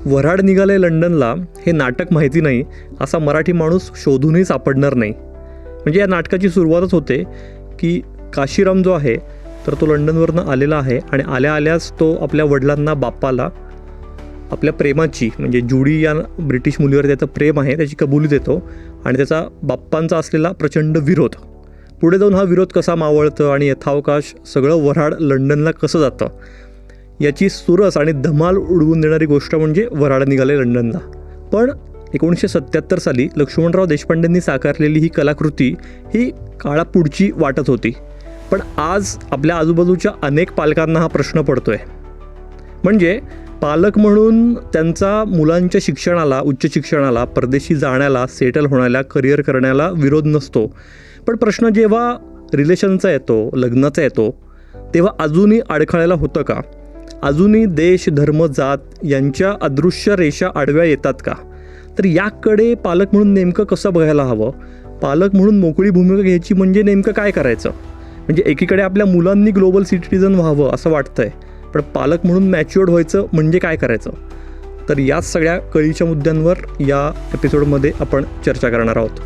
वऱ्हाड निघाले लंडनला हे नाटक माहिती नाही असा मराठी माणूस शोधूनही सापडणार नाही. म्हणजे या नाटकाची सुरुवातच होते की काशीराम जो आहे तर तो लंडनवरनं आलेला आहे आणि आल्याच तो आपल्या वडिलांना बाप्पाला आपल्या प्रेमाची म्हणजे जुडी या ब्रिटिश मुलीवर त्याचं प्रेम आहे त्याची कबुली देतो आणि त्याचा बाप्पांचा असलेला प्रचंड विरोध. पुढे जाऊन हा विरोध कसा मावळतं आणि यथावकाश सगळं वऱ्हाड लंडनला कसं जातं याची सुरस आणि धमाल उडवून देणारी गोष्ट म्हणजे वऱ्हाड निघाले लंडनला. पण 1977 साली लक्ष्मणराव देशपांडेंनी साकारलेली ही कलाकृती ही काळापुढची वाटत होती. पण आज आपल्या आजूबाजूच्या अनेक पालकांना हा प्रश्न पडतो आहे. म्हणजे पालक म्हणून त्यांचा मुलांच्या शिक्षणाला, उच्च शिक्षणाला, परदेशी जाण्याला, सेटल होण्याला, करिअर करण्याला विरोध नसतो. पण प्रश्न जेव्हा रिलेशनचा येतो, लग्नाचा येतो, तेव्हा अजूनही अडखळायला होतं का? अजूनही देश, धर्म, जात यांच्या अदृश्य रेषा आडव्या येतात का? तर याकडे पालक म्हणून नेमकं कसं बघायला हवं? पालक म्हणून मोकळी भूमिका घ्यायची म्हणजे नेमकं काय करायचं? म्हणजे एकीकडे आपल्या मुलांनी ग्लोबल सिटिझन व्हावं असं वाटतंय, पण पालक म्हणून मॅच्युअर्ड व्हायचं म्हणजे काय करायचं? तर याच सगळ्या कळीच्या मुद्द्यांवर या एपिसोडमध्ये आपण चर्चा करणार आहोत.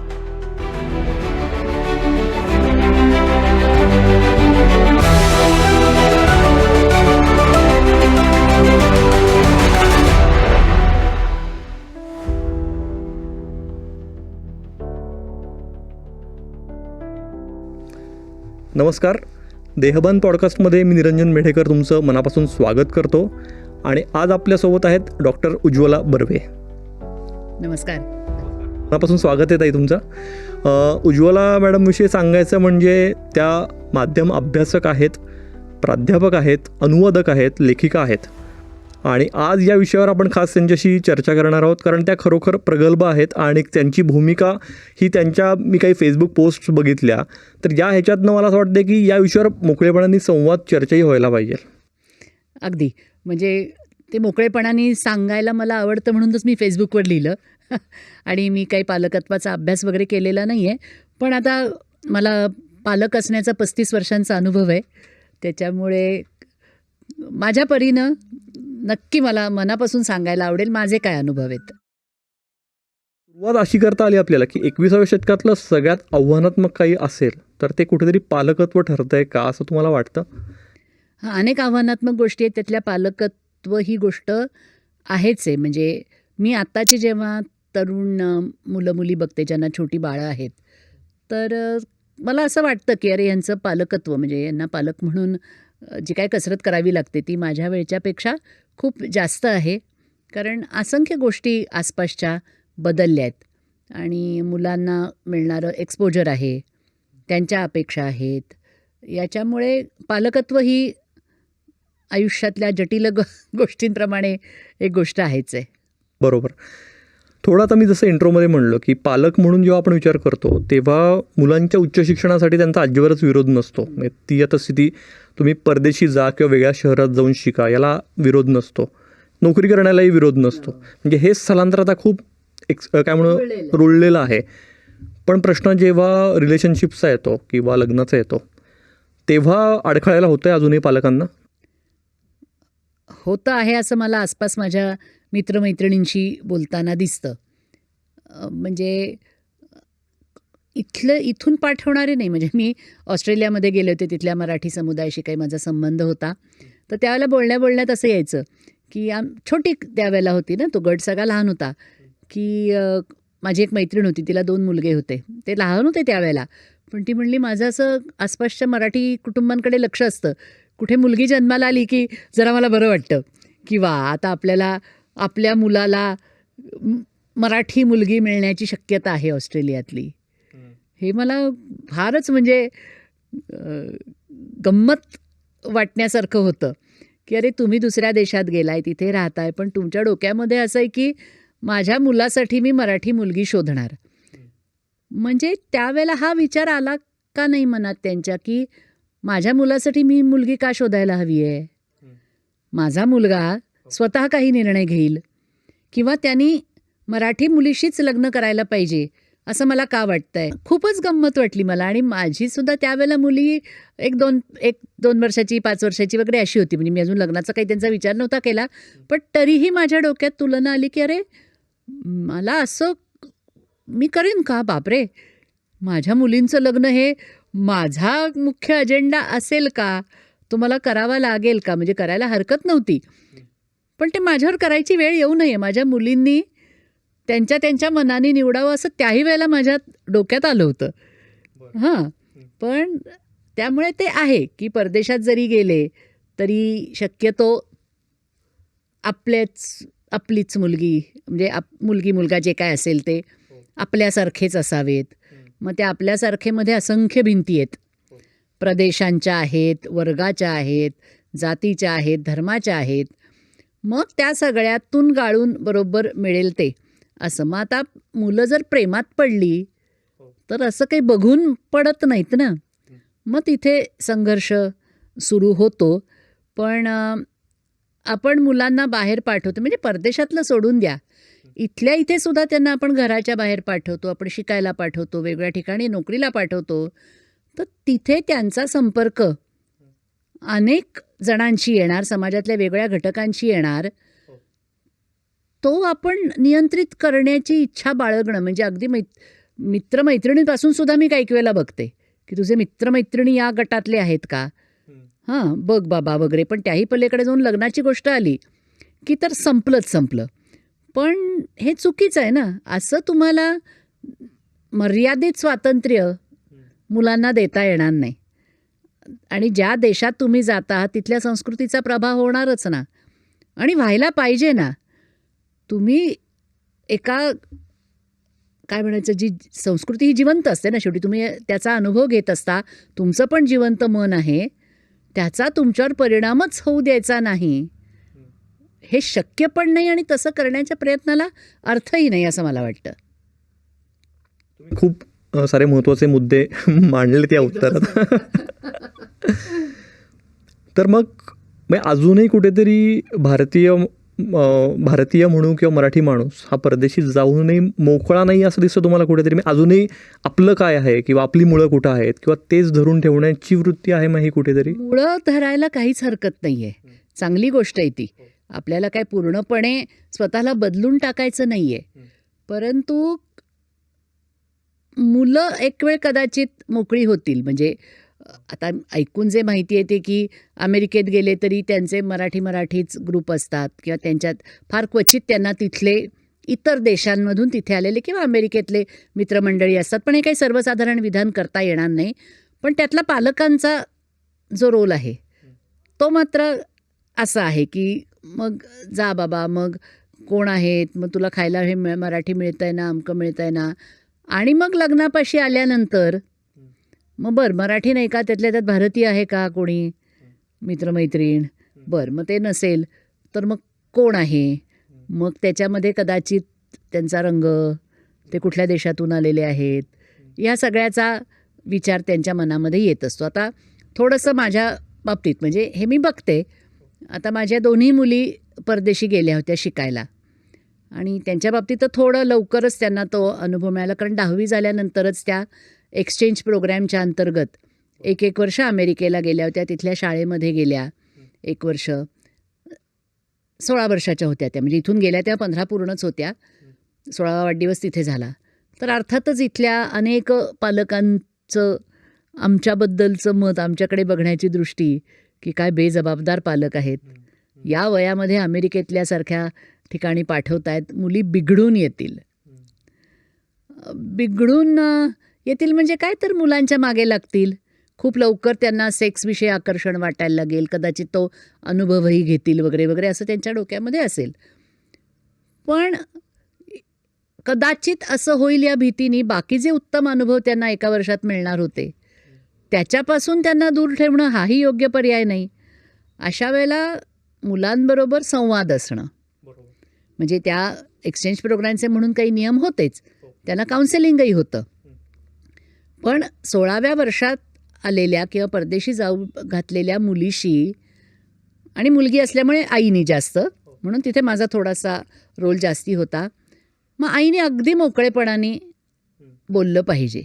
नमस्कार. देहबान पॉडकास्टमध्ये मी निरंजन मेढेकर तुमचं मनापासून स्वागत करतो आणि आज आपल्यासोबत आहेत डॉक्टर उज्ज्वला बर्वे. नमस्कार. मनापासून स्वागत आहे ताई तुमचं. उज्ज्वला मॅडमविषयी सांगायचं म्हणजे त्या माध्यम अभ्यासक आहेत, प्राध्यापक आहेत, अनुवादक आहेत, लेखिका आहेत आणि आज या विषयावर आपण खास त्यांच्याशी चर्चा करणार आहोत कारण त्या खरोखर प्रगल्भ आहेत आणि त्यांची भूमिका ही त्यांच्या मी काही फेसबुक पोस्ट बघितल्या तर या ह्याच्यातनं मला असं वाटतं की या विषयावर मोकळेपणाने संवाद चर्चाही व्हायला पाहिजे. अगदी म्हणजे ते मोकळेपणाने सांगायला मला आवडतं म्हणूनच मी फेसबुकवर लिहिलं आणि मी काही पालकत्वाचा अभ्यास वगैरे केलेला नाही आहे. पण आता मला पालक असण्याचा 35 वर्षांचा अनुभव आहे. त्याच्यामुळे माझ्या परीनं नक्की मला मनापासून सांगायला आवडेल माझे काय अनुभव आहेत. सुरुवात अशी करता आली आपल्याला की 21व्या शतकातलं सगळ्यात आव्हानात्मक काही असेल तर ते कुठेतरी पालकत्व ठरतं आहे का असं तुम्हाला वाटतं? अनेक आव्हानात्मक गोष्टी आहेत, त्यातल्या पालकत्व ही गोष्ट आहेच आहे. म्हणजे मी आत्ताची जेव्हा तरुण मुलं मुली बघते ज्यांना छोटी बाळं आहेत तर मला असं वाटतं की अरे यांचं पालकत्व म्हणजे यांना पालक म्हणून जी काय कसरत करावी लागते ती माझ्या वेळच्यापेक्षा खूप जास्त आहे. कारण असंख्य गोष्टी आसपासच्या बदलल्या आहेत आणि मुलांना मिळणारं एक्सपोजर आहे, त्यांच्या अपेक्षा आहेत. याच्यामुळे पालकत्व ही आयुष्यातल्या जटिल गोष्टींप्रमाणे एक गोष्ट आहेच आहे. बरोबर. थोडं आता मी जसं इंट्रोमध्ये म्हणलं की पालक म्हणून जेव्हा आपण विचार करतो तेव्हा मुलांच्या उच्च शिक्षणासाठी त्यांचा अजिबातच विरोध नसतो. म्हणजे ती आता स्थिती तुम्ही परदेशी जा किंवा वेगळ्या शहरात जाऊन शिका याला विरोध नसतो, नोकरी करण्यालाही विरोध नसतो. म्हणजे हे स्थलांतर आता खूप काय म्हणून रुळलेलं आहे. पण प्रश्न जेव्हा रिलेशनशिपचा येतो किंवा लग्नाचा येतो तेव्हा अडखळायला होतं आहे अजूनही पालकांना? होतं आहे असं मला आसपास माझ्या मित्रमैत्रिणींशी बोलताना दिसतं. म्हणजे इथून पाठवणारे नाही. म्हणजे मी ऑस्ट्रेलियामध्ये गेले होते, तिथल्या मराठी समुदायाशी काही माझा संबंध होता. तर त्यावेळेला बोलण्यात असं यायचं की छोटी त्यावेळेला होती ना, तो गट सगळा लहान होता की माझी एक मैत्रीण होती, तिला 2 मुलगे होते. ते लहान होते त्यावेळेला, पण ती म्हणली माझं असं आसपासच्या मराठी कुटुंबांकडे लक्ष असतं. कुठे मुलगी जन्माला आली की जरा मला बरं वाटतं की वा आता आपल्याला आपल्या मुलाला मराठी मुलगी मिळण्याची शक्यता आहे ऑस्ट्रेलियातली. हे मला फारच म्हणजे गंमत वाटण्यासारखं होतं की अरे तुम्ही दुसऱ्या देशात गेलाय, तिथे राहताय, पण तुमच्या डोक्यामध्ये असं आहे की माझ्या मुलासाठी मी मराठी मुलगी शोधणार. म्हणजे त्यावेळेला हा विचार आला का नाही मनात त्यांच्या की माझ्या मुलासाठी मी मुलगी का शोधायला हवी आहे? माझा मुलगा स्वतः काही निर्णय घेईल किंवा त्यांनी मराठी मुलीशीच लग्न करायला पाहिजे असं मला का वाटतंय. खूपच गंमत वाटली मला. आणि माझी सुद्धा त्यावेळेला मुली एक दोन वर्षाची, 5 वर्षाची वगैरे अशी होती. म्हणजे मी अजून लग्नाचा काही त्यांचा विचार नव्हता केला, पण तरीही माझ्या डोक्यात तुलना आली की अरे मला असं मी करीन का? बापरे, माझ्या मुलींचं लग्न हे माझा मुख्य अजेंडा असेल का? तो मला करावा लागेल का? म्हणजे करायला हरकत नव्हती, पण ते माझ्यावर करायची वेळ येऊ नये. माझ्या मुलींनी त्यांच्या मनाने निवडावं असं त्याही वेळेला माझ्या डोक्यात आलं होतं. हां, पण त्यामुळे ते आहे की परदेशात जरी गेले तरी शक्यतो आपलीच मुलगी, म्हणजे मुलगी मुलगा जे काय असेल ते आपल्यासारखेच असावेत. मग त्या आपल्यासारखेमध्ये असंख्य भिंती आहेत. प्रदेशांच्या आहेत, वर्गाच्या आहेत, जातीच्या आहेत, धर्माच्या आहेत. मग त्या सगळ्यातून गाळून बरोबर मिळेल ते असं. मग आता मुलं जर प्रेमात पडली तर असं काही बघून पडत नाहीत ना. मग तिथे संघर्ष सुरू होतो. पण आपण मुलांना बाहेर पाठवतो, म्हणजे परदेशातलं सोडून द्या, इथल्या इथे सुद्धा त्यांना आपण घराच्या बाहेर पाठवतो, आपण शिकायला पाठवतो, वेगळ्या ठिकाणी नोकरीला पाठवतो. तर तिथे त्यांचा संपर्क अनेक जणांशी येणार, समाजातल्या वेगळ्या घटकांशी येणार. तो आपण नियंत्रित करण्याची इच्छा बाळगणं, म्हणजे अगदी मित्रमैत्रिणींपासून सुद्धा मी काही वेळेला बघते की तुझे मित्रमैत्रिणी या गटातले आहेत का, हां बघ बाबा वगैरे. पण त्याही पलीकडे जाऊन लग्नाची गोष्ट आली की तर संपलं. पण हे चुकीचं आहे ना. असं तुम्हाला मर्यादित स्वातंत्र्य मुलांना देता येणार नाही. आणि ज्या देशात तुम्ही जाता तिथल्या संस्कृतीचा प्रभाव होणारच ना, आणि व्हायला पाहिजे ना. तुम्ही एका काय म्हणायचं, जी संस्कृती ही जिवंत असते ना, शेवटी तुम्ही त्याचा अनुभव घेत असता, तुमचं पण जिवंत मन आहे, त्याचा तुमच्यावर परिणामच होऊ द्यायचा नाही. हे शक्य पण नाही आणि तसं करण्याच्या प्रयत्नाला अर्थही नाही असं मला वाटतं. तुम्ही खूप सारे महत्त्वाचे मुद्दे मांडले त्या उत्तरात. तर मग अजूनही कुठेतरी भारतीय म्हणू किंवा मराठी माणूस हा परदेशी जाऊनही मोकळा नाही असं दिसतं तुम्हाला कुठेतरी? मी अजूनही आपलं काय आहे किंवा आपली मुळं कुठं आहेत किंवा तेच धरून ठेवण्याची वृत्ती आहे मग ही कुठेतरी? मुळं धरायला काहीच हरकत नाही आहे, चांगली गोष्ट आहे ती. आपल्याला काय पूर्णपणे स्वतःला बदलून टाकायचं नाही आहे. परंतु मुलं एक वेळ कदाचित मोकळी होतील. म्हणजे आता ऐकून जे माहिती येते की अमेरिकेत गेले तरी त्यांचे मराठीच ग्रुप असतात किंवा त्यांच्यात फार क्वचित त्यांना तिथले इतर देशांमधून तिथे आलेले किंवा अमेरिकेतले मित्रमंडळी असतात. पण हे काही सर्वसाधारण विधान करता येणार नाही. पण त्यातला पालकांचा जो रोल आहे तो मात्र असा आहे की मग जा बाबा, मग कोण आहेत, मग तुला खायला हे मराठी मिळतं आहे ना, अमकं मिळतं आहे ना. आणि मग लग्नापाशी आल्यानंतर मग बरं मराठी नाही का, त्यातल्या त्यात भारतीय आहे का कोणी मित्रमैत्रीण, बरं मग ते नसेल तर मग कोण आहे. मग त्याच्यामध्ये कदाचित त्यांचा रंग, ते कुठल्या देशातून आलेले आहेत, या सगळ्याचा विचार त्यांच्या मनामध्ये येत असतो. आता थोडंसं माझ्या बाबतीत म्हणजे हे मी बघते, आता माझ्या दोन्ही मुली परदेशी गेल्या होत्या शिकायला आणि त्यांच्या बाबतीत तर थोडं लवकरच त्यांना तो अनुभव मिळाला. कारण 10वी झाल्यानंतरच त्या एक्सचेंज प्रोग्रॅमच्या अंतर्गत 1 वर्ष अमेरिकेला गेल्या होत्या. तिथल्या शाळेमध्ये गेल्या 1 वर्ष. 16 वर्षाच्या होत्या त्या, म्हणजे इथून गेल्या त्या 15 पूर्णच होत्या. 16वा वाढदिवस तिथे झाला. तर अर्थातच इथल्या अनेक पालकांचं आमच्याबद्दलचं मत, आमच्याकडे बघण्याची दृष्टी की काय बेजबाबदार पालक आहेत, या वयामध्ये अमेरिकेतल्यासारख्या ठिकाणी पाठवतायत, मुली बिघडून येतील. म्हणजे काय, तर मुलांच्या मागे लागतील, खूप लवकर त्यांना सेक्सविषयी आकर्षण वाटायला लागेल, कदाचित तो अनुभवही घेतील वगैरे वगैरे असं त्यांच्या डोक्यामध्ये असेल. पण कदाचित असं होईल या भीतीने बाकी जे उत्तम अनुभव त्यांना 1 वर्षात मिळणार होते त्याच्यापासून त्यांना दूर ठेवणं हाही योग्य पर्याय नाही. अशा वेळेला मुलांबरोबर संवाद असणं, म्हणजे त्या एक्सचेंज प्रोग्रामचे म्हणून काही नियम होतेच, त्यांना काउन्सिलिंगही होतं. पण 16व्या वर्षात आलेल्या किंवा परदेशी जाऊ घातलेल्या मुलीशी, आणि मुलगी असल्यामुळे आईने जास्त, म्हणून तिथे माझा थोडासा रोल जास्ती होता. मग आईने अगदी मोकळेपणाने बोललं पाहिजे.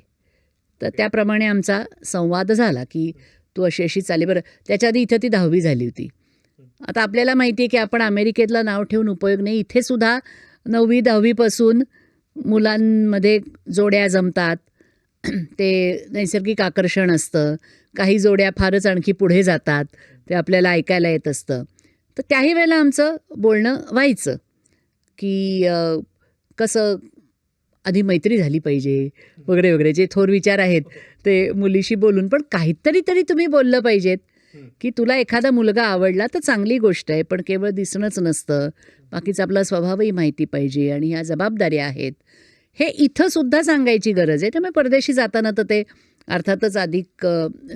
तर त्याप्रमाणे आमचा संवाद झाला की तू अशी अशी चाले बरं. त्याच्या आधी इथं ती 10वी झाली होती. आता आपल्याला माहिती आहे की आपण अमेरिकेतला नाव ठेवून उपयोग नाही. इथे सुद्धा 9वी 10वीपासून मुलांमध्ये जोड्या जमतात. ते नैसर्गिक आकर्षण असतं. काही जोड्या फारच आणखी पुढे जातात. ते आपल्याला ऐकायला येत असतं. तर त्याही वेळेला आमचं बोलणं व्हायचं की कसं आधी मैत्री झाली पाहिजे वगैरे वगैरे. जे थोर विचार आहेत ते मुलीशी बोलून पण काहीतरी तरी तुम्ही बोललं पाहिजेत की तुला एखादा मुलगा आवडला तर चांगली गोष्ट आहे, पण केवळ दिसणंच नसतं, बाकीचा आपला स्वभावही माहिती पाहिजे आणि ह्या जबाबदाऱ्या आहेत. हे इथं सुद्धा सांगायची गरज आहे. त्यामुळे परदेशी जाताना तर ते अर्थातच अधिक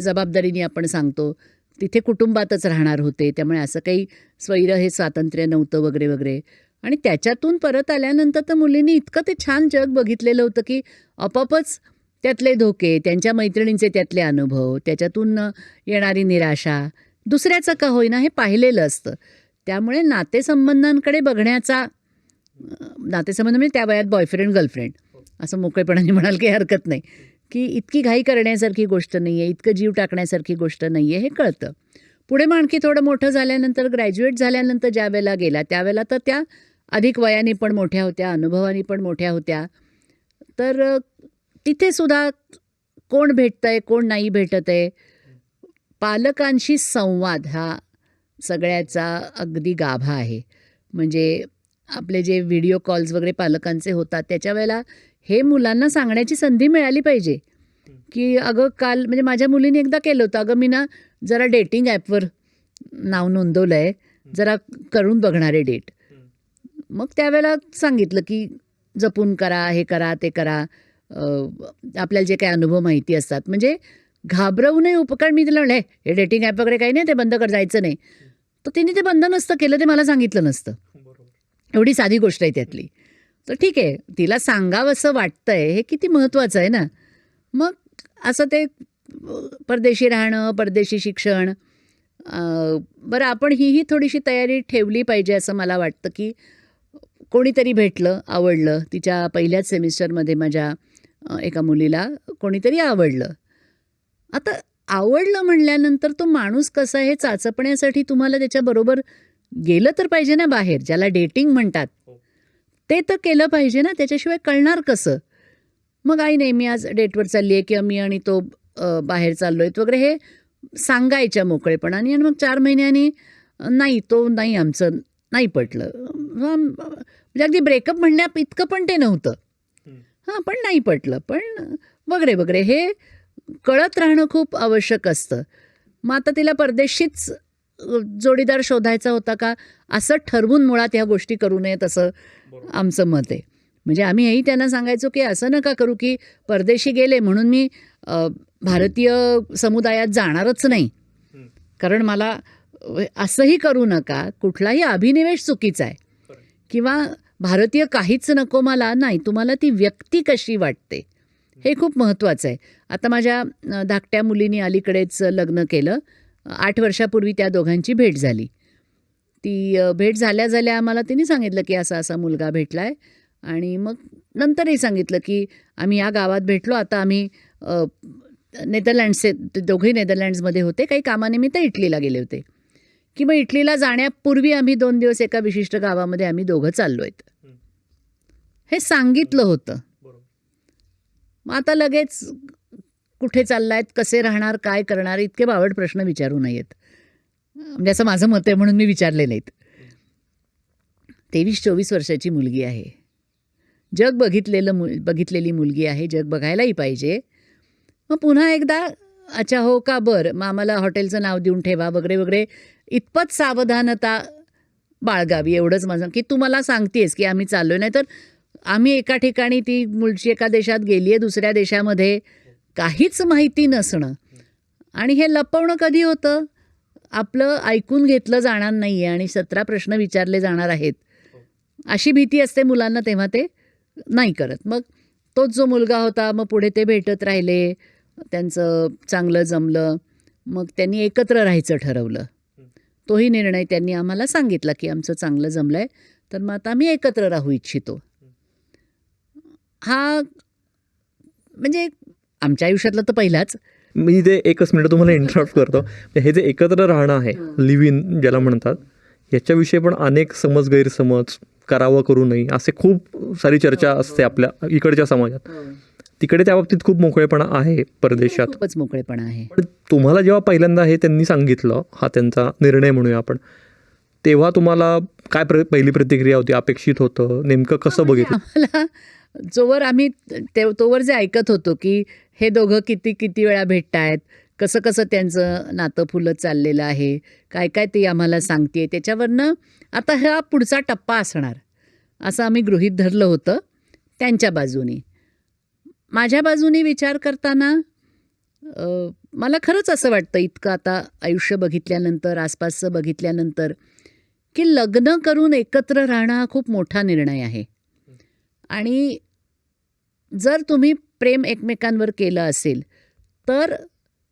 जबाबदारीने आपण सांगतो. तिथे कुटुंबातच राहणार होते, त्यामुळे असं काही स्वैर हे स्वातंत्र्य नव्हतं वगैरे वगैरे. आणि त्याच्यातून परत आल्यानंतर तर मुलींनी इतकं ते छान जग बघितलेलं होतं की आपोआपच त्यातले धोके, त्यांच्या मैत्रिणींचे त्यातले अनुभव, त्याच्यातून येणारी निराशा, दुसऱ्याचं का होईना हे पाहिलेलं असतं. त्यामुळे नातेसंबंधांकडे बघण्याचा नातेसंबंध म्हणजे त्या वयात बॉयफ्रेंड गर्लफ्रेंड असं मोकळेपणाने म्हणाल काही हरकत नाही की इतकी घाई करण्यासारखी गोष्ट नाही आहे, इतकं जीव टाकण्यासारखी गोष्ट नाही आहे, हे कळतं. पुढे मग आणखी थोडं मोठं झाल्यानंतर ग्रॅज्युएट झाल्यानंतर ज्या वेळेला गेला त्यावेळेला तर त्या अधिक वयाने पण मोठ्या होत्या, अनुभवाने पण मोठ्या होत्या. तर तिथे सुद्धा कोण भेटतंय कोण नाही भेटत आहे, पालकांशी संवाद हा सगळ्याचा अगदी गाभा आहे. म्हणजे आपले जे व्हिडिओ कॉल्स वगैरे पालकांचे होतात त्याच्या वेळेला हे मुलांना सांगण्याची संधी मिळाली पाहिजे की अगं काल म्हणजे माझ्या मुलीने एकदा केलं होतं, अगं मी ना जरा डेटिंग ॲपवर नाव नोंदवलं आहे, जरा करून बघणारे डेट. मग त्यावेळेला सांगितलं की जपून करा, हे करा ते करा, आपल्याला जे काही अनुभव माहिती असतात म्हणजे घाबरवू नये. उपकार मी तिला म्हणलं हे डेटिंग ॲप वगैरे काही नाही, ते बंद कर, जायचं नाही. तर तिने ते बंद नसतं केलं, ते मला सांगितलं नसतं. एवढी साधी गोष्ट आहे त्यातली. तर ठीक आहे, तिला सांगावंसं वाटतंय हे किती महत्त्वाचं आहे ना. मग असं ते परदेशी राहणं, परदेशी शिक्षण, बरं आपण ही थोडीशी तयारी ठेवली पाहिजे असं मला वाटतं की कोणीतरी भेटलं, आवडलं. तिच्या पहिल्याच सेमिस्टरमध्ये माझ्या एका मुलीला कोणीतरी आवडलं. आता आवडलं म्हणल्यानंतर तो माणूस कसा आहे हे चाचपण्यासाठी तुम्हाला त्याच्याबरोबर गेलं तर पाहिजे ना बाहेर, ज्याला डेटिंग म्हणतात. ते तर केलं पाहिजे ना, त्याच्याशिवाय कळणार कसं? मग आई नाही मी आज डेटवर चालली आहे किंवा मी आणि तो बाहेर चाललो आहेत वगैरे हे सांगायच्या मोकळेपणाने. आणि मग 4 महिन्यांनी नाही तो नाही आमचं नाही पटलं. म्हणजे अगदी ब्रेकअप म्हणण्या इतकं पण ते नव्हतं. हां, पण नाही पटलं पण वगैरे वगैरे हे कळत राहणं खूप आवश्यक असतं. मग आता तिला परदेशीच जोडीदार शोधायचा होता का असं ठरवून मुळात ह्या गोष्टी करू नयेत असं आमचं मत आहे. म्हणजे आम्ही हेही त्यांना सांगायचो की असं नका करू की परदेशी गेले म्हणून मी भारतीय समुदायात जाणारच नाही, कारण मला असंही करू नका. कुठलाही अभिनिवेश चुकीचा आहे किंवा भारतीय काहीच नको मला नाही, तुम्हाला ती व्यक्ती कशी वाटते हे खूप महत्त्वाचं आहे. आता माझ्या धाकट्या मुलीने अलीकडेच लग्न केलं. 8 वर्षापूर्वी त्या दोघांची भेट झाली. ती भेट झाल्या आम्हाला तिने सांगितलं की असा असा मुलगा भेटला आहे. आणि मग नंतरही सांगितलं की आम्ही या गावात भेटलो, आता आम्ही नेदरलँड्सचे, ते दोघेही नेदरलँड्समध्ये होते, काही कामानिमित्त इटलीला गेले होते की मग इटलीला जाण्यापूर्वी आम्ही 2 दिवस एका विशिष्ट गावामध्ये आम्ही दोघं चाललो आहेत हे सांगितलं होतं. मग आता लगेच कुठे चाललायत, कसे राहणार, काय करणार, इतके बावड प्रश्न विचारू नयेत. म्हणजे असं माझं मत आहे म्हणून मी विचारले नाहीत. 23-24 वर्षाची मुलगी आहे, जग बघितलेली मुलगी आहे, जग बघायलाही पाहिजे. मग पुन्हा एकदा अच्छा हो का बरं मग आम्हाला हॉटेलचं नाव देऊन ठेवा वगैरे वगैरे इतपत सावधानता बाळगावी एवढंच माझं की तू मला सांगतेस की आम्ही चाललो आहे. नाही तर आम्ही एका ठिकाणी, ती मुलची एका देशात गेली आहे, दुसऱ्या देशामध्ये काहीच माहिती नसणं आणि हे लपवणं कधी होतं, आपलं ऐकून घेतलं जाणार नाही आहे आणि 17 प्रश्न विचारले जाणार आहेत अशी भीती असते मुलांना, तेव्हा ते नाही करत. मग तोच जो मुलगा होता, मग पुढे ते भेटत राहिले, त्यांचं चांगलं जमलं, मग त्यांनी एकत्र राहायचं ठरवलं. तोही निर्णय त्यांनी आम्हाला सांगितला की आमचं चांगलं जमलं आहे, तर मग आता आम्ही एकत्र राहू इच्छितो. हा म्हणजे आमच्या आयुष्यातला तर पहिलाच. मी ते एकच मिनिट तुम्हाला इंटरप्ट करतो. हे जे एकत्र राहणं आहे, लिव्ह इन ज्याला म्हणतात, याच्याविषयी पण अनेक समज गैरसमज, करावं करू नये असे खूप सारी चर्चा असते आपल्या इकडच्या समाजात. तिकडे त्या बाबतीत खूप मोकळेपणा आहे परदेशात. खूपच मोकळेपणा आहे. पण तुम्हाला जेव्हा पहिल्यांदा हे त्यांनी सांगितलं, हा त्यांचा निर्णय म्हणूया आपण, तेव्हा तुम्हाला काय पहिली प्रतिक्रिया होती? अपेक्षित होतं? नेमकं कसं बघितलं? आम्हाला जोवर आम्ही तोवर जे ऐकत होतो की हे दोघं किती किती वेळा भेटतायत, कसं कसं त्यांचं नातं फुलत चाललेलं आहे, काय काय ते आम्हाला सांगते, त्याच्यावरनं आता हा पुढचा टप्पा असणार असं आम्ही गृहीत धरलं होतं त्यांच्या बाजूनी. माझ्या बाजूनी विचार करताना मला खरंच असं वाटतं, इतकं आता आयुष्य बघितल्यानंतर, आसपासचं बघितल्यानंतर, की लग्न करून एकत्र राहणं हा खूप मोठा निर्णय आहे. आणि जर तुम्ही प्रेम एकमेकांवर केलं असेल तर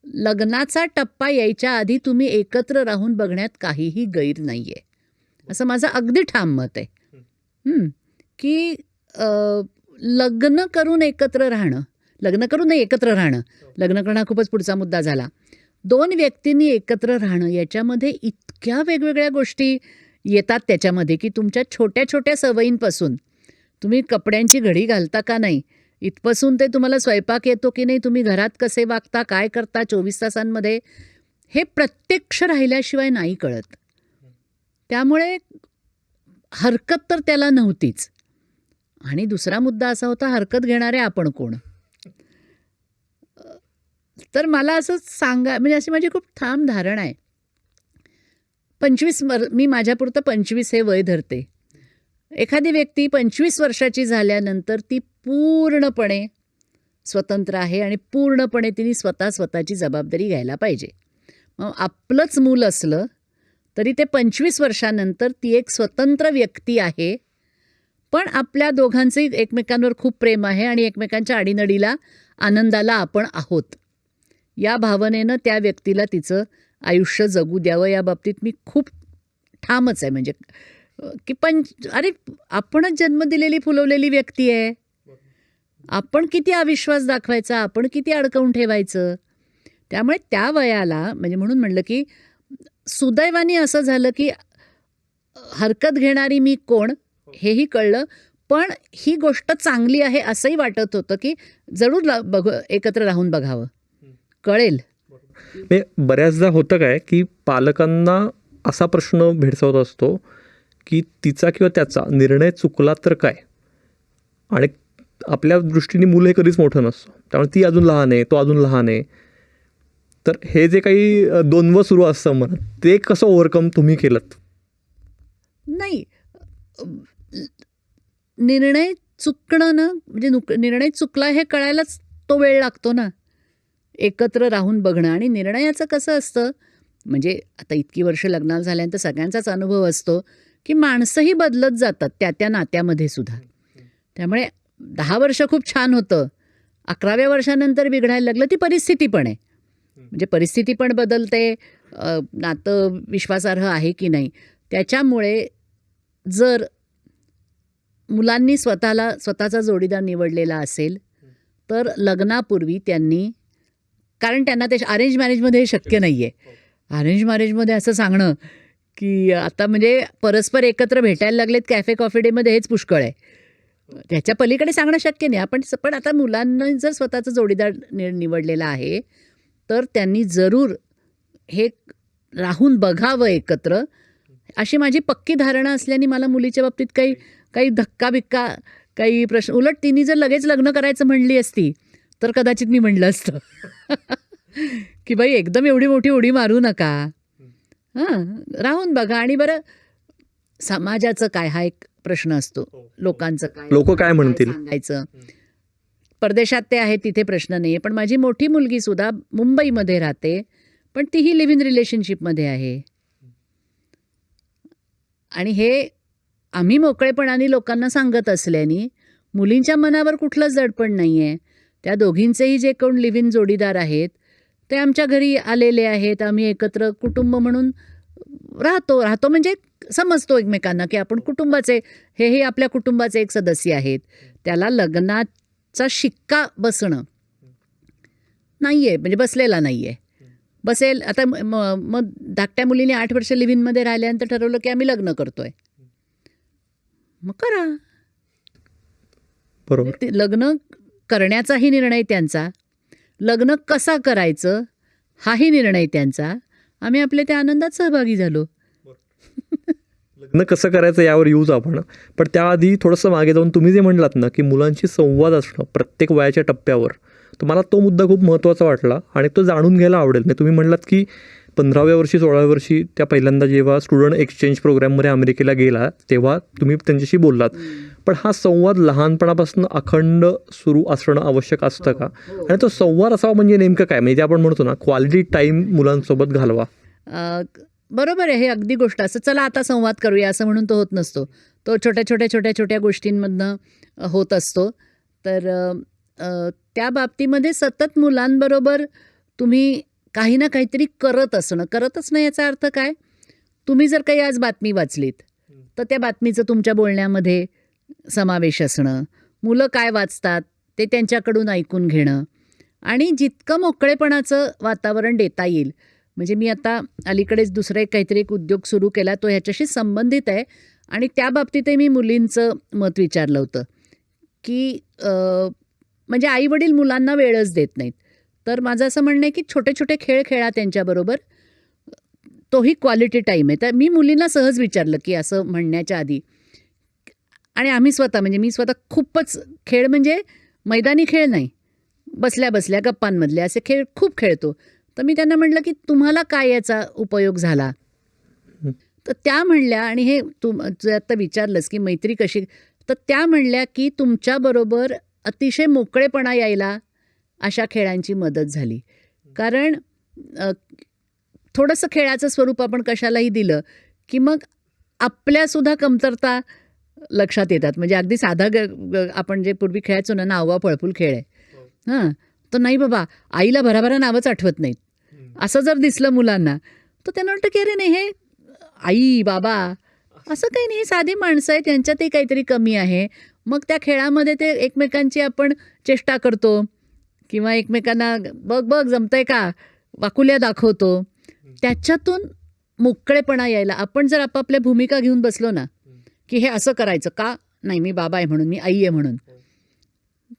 लग्नाचा टप्पा यायच्या आधी तुम्ही एकत्र राहून बघण्यात काहीही गैर नाही आहे, असं माझं अगदी ठाम मत आहे. की लग्न करून एकत्र राहणं, लग्न करून नाही एकत्र राहणं, लग्न करणं हा खूपच पुढचा मुद्दा झाला. 2 व्यक्तींनी एकत्र राहणं याच्यामध्ये इतक्या वेगवेगळ्या गोष्टी येतात त्याच्यामध्ये, की तुमच्या छोट्या छोट्या सवयींपासून, तुम्ही कपड्यांची घडी घालता का नाही इथपासून ते तुम्हाला स्वयंपाक येतो की नाही, तुम्ही घरात कसे वागता, काय करता 24 तासांमध्ये, हे प्रत्यक्ष राहिल्याशिवाय नाही कळत. त्यामुळे हरकत तर त्याला नव्हतीच. आणि दुसरा मुद्दा असा होता, हरकत घेणारे आपण कोण? तर मला असं म्हणजे अशी माझी खूप ठाम धारणा आहे. 25 मी माझ्यापुरतं 25 हे वय धरते. एखादी व्यक्ती 25 वर्षाची झाल्यानंतर ती पूर्णपणे स्वतंत्र आहे आणि पूर्णपणे तिने स्वतःची जबाबदारी घ्यायला पाहिजे. मग आपलंच मूल असलं तरी ते 25 वर्षानंतर ती एक स्वतंत्र व्यक्ती आहे, पण आपल्या दोघांचंही एकमेकांवर खूप प्रेम आहे आणि एकमेकांच्या आडीनडीला, आनंदाला आपण आहोत, या भावनेनं त्या व्यक्तीला तिचं आयुष्य जगू द्यावं. या बाबतीत मी खूप ठामच आहे. म्हणजे की अरे आपणच जन्म दिलेली फुलवलेली व्यक्ती आहे, आपण किती अविश्वास दाखवायचा, आपण किती अडकवून ठेवायचं. त्यामुळे त्या वयाला, म्हणजे म्हणून म्हणलं की सुदैवाने असं झालं की हरकत घेणारी मी कोण हेही कळलं, पण ही गोष्ट चांगली आहे असंही वाटत होतं की जरूर एकत्र राहून बघावं, कळेल. बऱ्याचदा होतं काय की पालकांना असा प्रश्न भेडसावत असतो की तिचा किंवा त्याचा निर्णय चुकला तर काय, आणि आपल्या दृष्टीने मुलं हे कधीच मोठं नसतं, त्यामुळे ती अजून लहान आहे, तो अजून लहान आहे. तर हे जे काही द्वंद्व सुरू असतं म्हणत, ते कसं ओव्हरकम तुम्ही केलं? नाही, निर्णय चुकणं ना, म्हणजे निर्णय चुकला हे कळायलाच तो वेळ लागतो ना, एकत्र राहून बघणं. आणि निर्णयाचं कसं असतं, म्हणजे आता इतकी वर्ष लग्नाला झाल्यानंतर सगळ्यांचाच अनुभव असतो की माणसंही बदलत जातात त्या नात्यामध्ये सुद्धा. त्यामुळे 10 वर्ष खूप छान होतं, 11व्या वर्षानंतर बिघडायला लागलं, ती परिस्थिती पण आहे. म्हणजे परिस्थिती पण बदलते, नातं विश्वासार्ह आहे की नाही. त्याच्यामुळे जर मुलांनी स्वतःचा जोडीदार निवडलेला असेल तर लग्नापूर्वी त्यांनी, कारण त्यांना ते अरेंज मॅरेजमध्ये हे शक्य नाही आहे. अरेंज मॅरेजमध्ये असं सांगणं की आता म्हणजे परस्पर एकत्र भेटायला लागलेत कॅफे कॉफी डेमध्ये, हेच पुष्कळ आहे. त्याच्या पलीकडे सांगणं शक्य नाही. पण आता मुलांना जर स्वतःचा जोडीदार निवडलेला आहे तर त्यांनी जरूर हे राहून बघावं एकत्र, अशी माझी पक्की धारणा असल्याने मला मुलीच्या बाबतीत काही धक्का काही प्रश्न, उलट तिने जर लगेच लग्न करायचं म्हणली असती तर कदाचित मी म्हणलं असतं की बाई एकदम एवढी मोठी उडी मारू नका, राहून बघा. आणि बरं, समाजाचं काय हा एक प्रश्न असतो, लोकांचं काय, लोक काय म्हणतील सांगायचं. परदेशात ते आहे तिथे प्रश्न नाही आहे, पण माझी मोठी मुलगी सुद्धा मुंबईमध्ये राहते, पण तीही लिव्ह इन रिलेशनशिपमध्ये आहे. आणि हे आम्ही मोकळेपणाने लोकांना सांगत असल्याने मुलींच्या मनावर कुठलंच दडपण नाही आहे. त्या दोघींचेही जे कोण लिव्ह इन जोडीदार आहेत ते आमच्या घरी आलेले आहेत, आम्ही एकत्र कुटुंब म्हणून राहतो म्हणजे समजतो एकमेकांना की आपण कुटुंबाचे, हेही आपल्या कुटुंबाचे एक सदस्य आहेत. त्याला लग्नाचा शिक्का बसणं नाही आहे, म्हणजे बसलेला नाही आहे. बसेल आता मग धाकट्या मुलीने 8 वर्ष लिव्ह-इनमध्ये राहिल्यानंतर ठरवलं की आम्ही लग्न करतोय. मग करा. बरोबर. ते लग्न करण्याचाही निर्णय त्यांचा, लग्न कसं करायचं हाही निर्णय त्यांचा. आम्ही आपल्या त्या आनंदात सहभागी झालो. लग्न कसं करायचं यावर येऊच आपण. पण त्याआधी थोडंसं मागे जाऊन तुम्ही जे म्हणलात ना की मुलांशी संवाद असणं प्रत्येक वयाच्या टप्प्यावर, तर मला तो मुद्दा खूप महत्त्वाचा वाटला आणि तो जाणून घ्यायला आवडेल. म्हणजे तुम्ही म्हणलात की 15व्या वर्षी 16व्या वर्षी त्या पहिल्यांदा जेव्हा स्टुडंट एक्सचेंज प्रोग्राममध्ये अमेरिकेला गेला तेव्हा तुम्ही त्यांच्याशी बोललात. पण हा संवाद लहानपणापासून अखंड सुरू असणं आवश्यक असतं का? आणि तो संवाद असावा म्हणजे नेमकं काय? म्हणजे आपण म्हणतो ना क्वालिटी टाईम मुलांसोबत घालवा. बरोबर आहे, हे अगदी गोष्ट असं चला आता संवाद करूया असं म्हणून तो होत नसतो. तो छोट्या गोष्टींमधनं होत असतो. तर त्या बाबतीमध्ये सतत मुलांबरोबर तुम्ही काही ना काहीतरी करत असणं याचा अर्थ काय? तुम्ही जर काही आज बातमी वाचलीत तर त्या बातमीचं तुमच्या बोलण्यामध्ये समावेश असणं, मुलं काय वाचतात ते त्यांच्याकडून ऐकून घेणं आणि जितकं मोकळेपणाचं वातावरण देता येईल. म्हणजे मी आता अलीकडेच दुसरा काहीतरी एक उद्योग सुरू केला, तो ह्याच्याशी संबंधित आहे आणि त्या बाबतीतही मी मुलींचं मत विचारलं होतं की म्हणजे आईवडील मुलांना वेळच देत नाहीत. तर माझं असं म्हणणं आहे की छोटे खेळ खेळा त्यांच्याबरोबर, तोही क्वालिटी टाईम आहे. तर मी मुलींना सहज विचारलं की असं म्हणण्याच्या आधी, आणि आम्ही स्वतः म्हणजे मी स्वतः खूपच खेळ म्हणजे मैदानी खेळ नाही, बसल्या गप्पांमधले असे खेळ खूप खेळतो. तर मी त्यांना म्हटलं की तुम्हाला काय याचा उपयोग झाला? तर त्या म्हणल्या, आणि हे तू आता विचारलंस की मैत्री कशी, तर त्या म्हणल्या की तुमच्याबरोबर अतिशय मोकळेपणा यायला अशा खेळांची मदत झाली. कारण थोडंसं खेळाचं स्वरूप आपण कशालाही दिलं की मग आपल्यासुद्धा कमतरता लक्षात येतात. म्हणजे अगदी साधा आपण जे पूर्वी खेळायचो ना, नावा फळफूल खेळ आहे हां, तर नाही बाबा आईला भराभरा नावच आठवत नाहीत असं जर दिसलं मुलांना, तर त्यांना वाटतं की अरे नाही, हे आई बाबा असं काही नाही, हे साधी माणसं आहेत, त्यांच्यातही काहीतरी कमी आहे. मग त्या खेळामध्ये ते एकमेकांची आपण चेष्टा करतो किंवा एकमेकांना बघ जमतंय का वाकुल्या दाखवतो. त्याच्यातून मोकळेपणा यायला आपण जर आपापल्या भूमिका घेऊन बसलो ना की हे असं करायचं का नाही, मी बाबा आहे म्हणून, मी आई आहे म्हणून,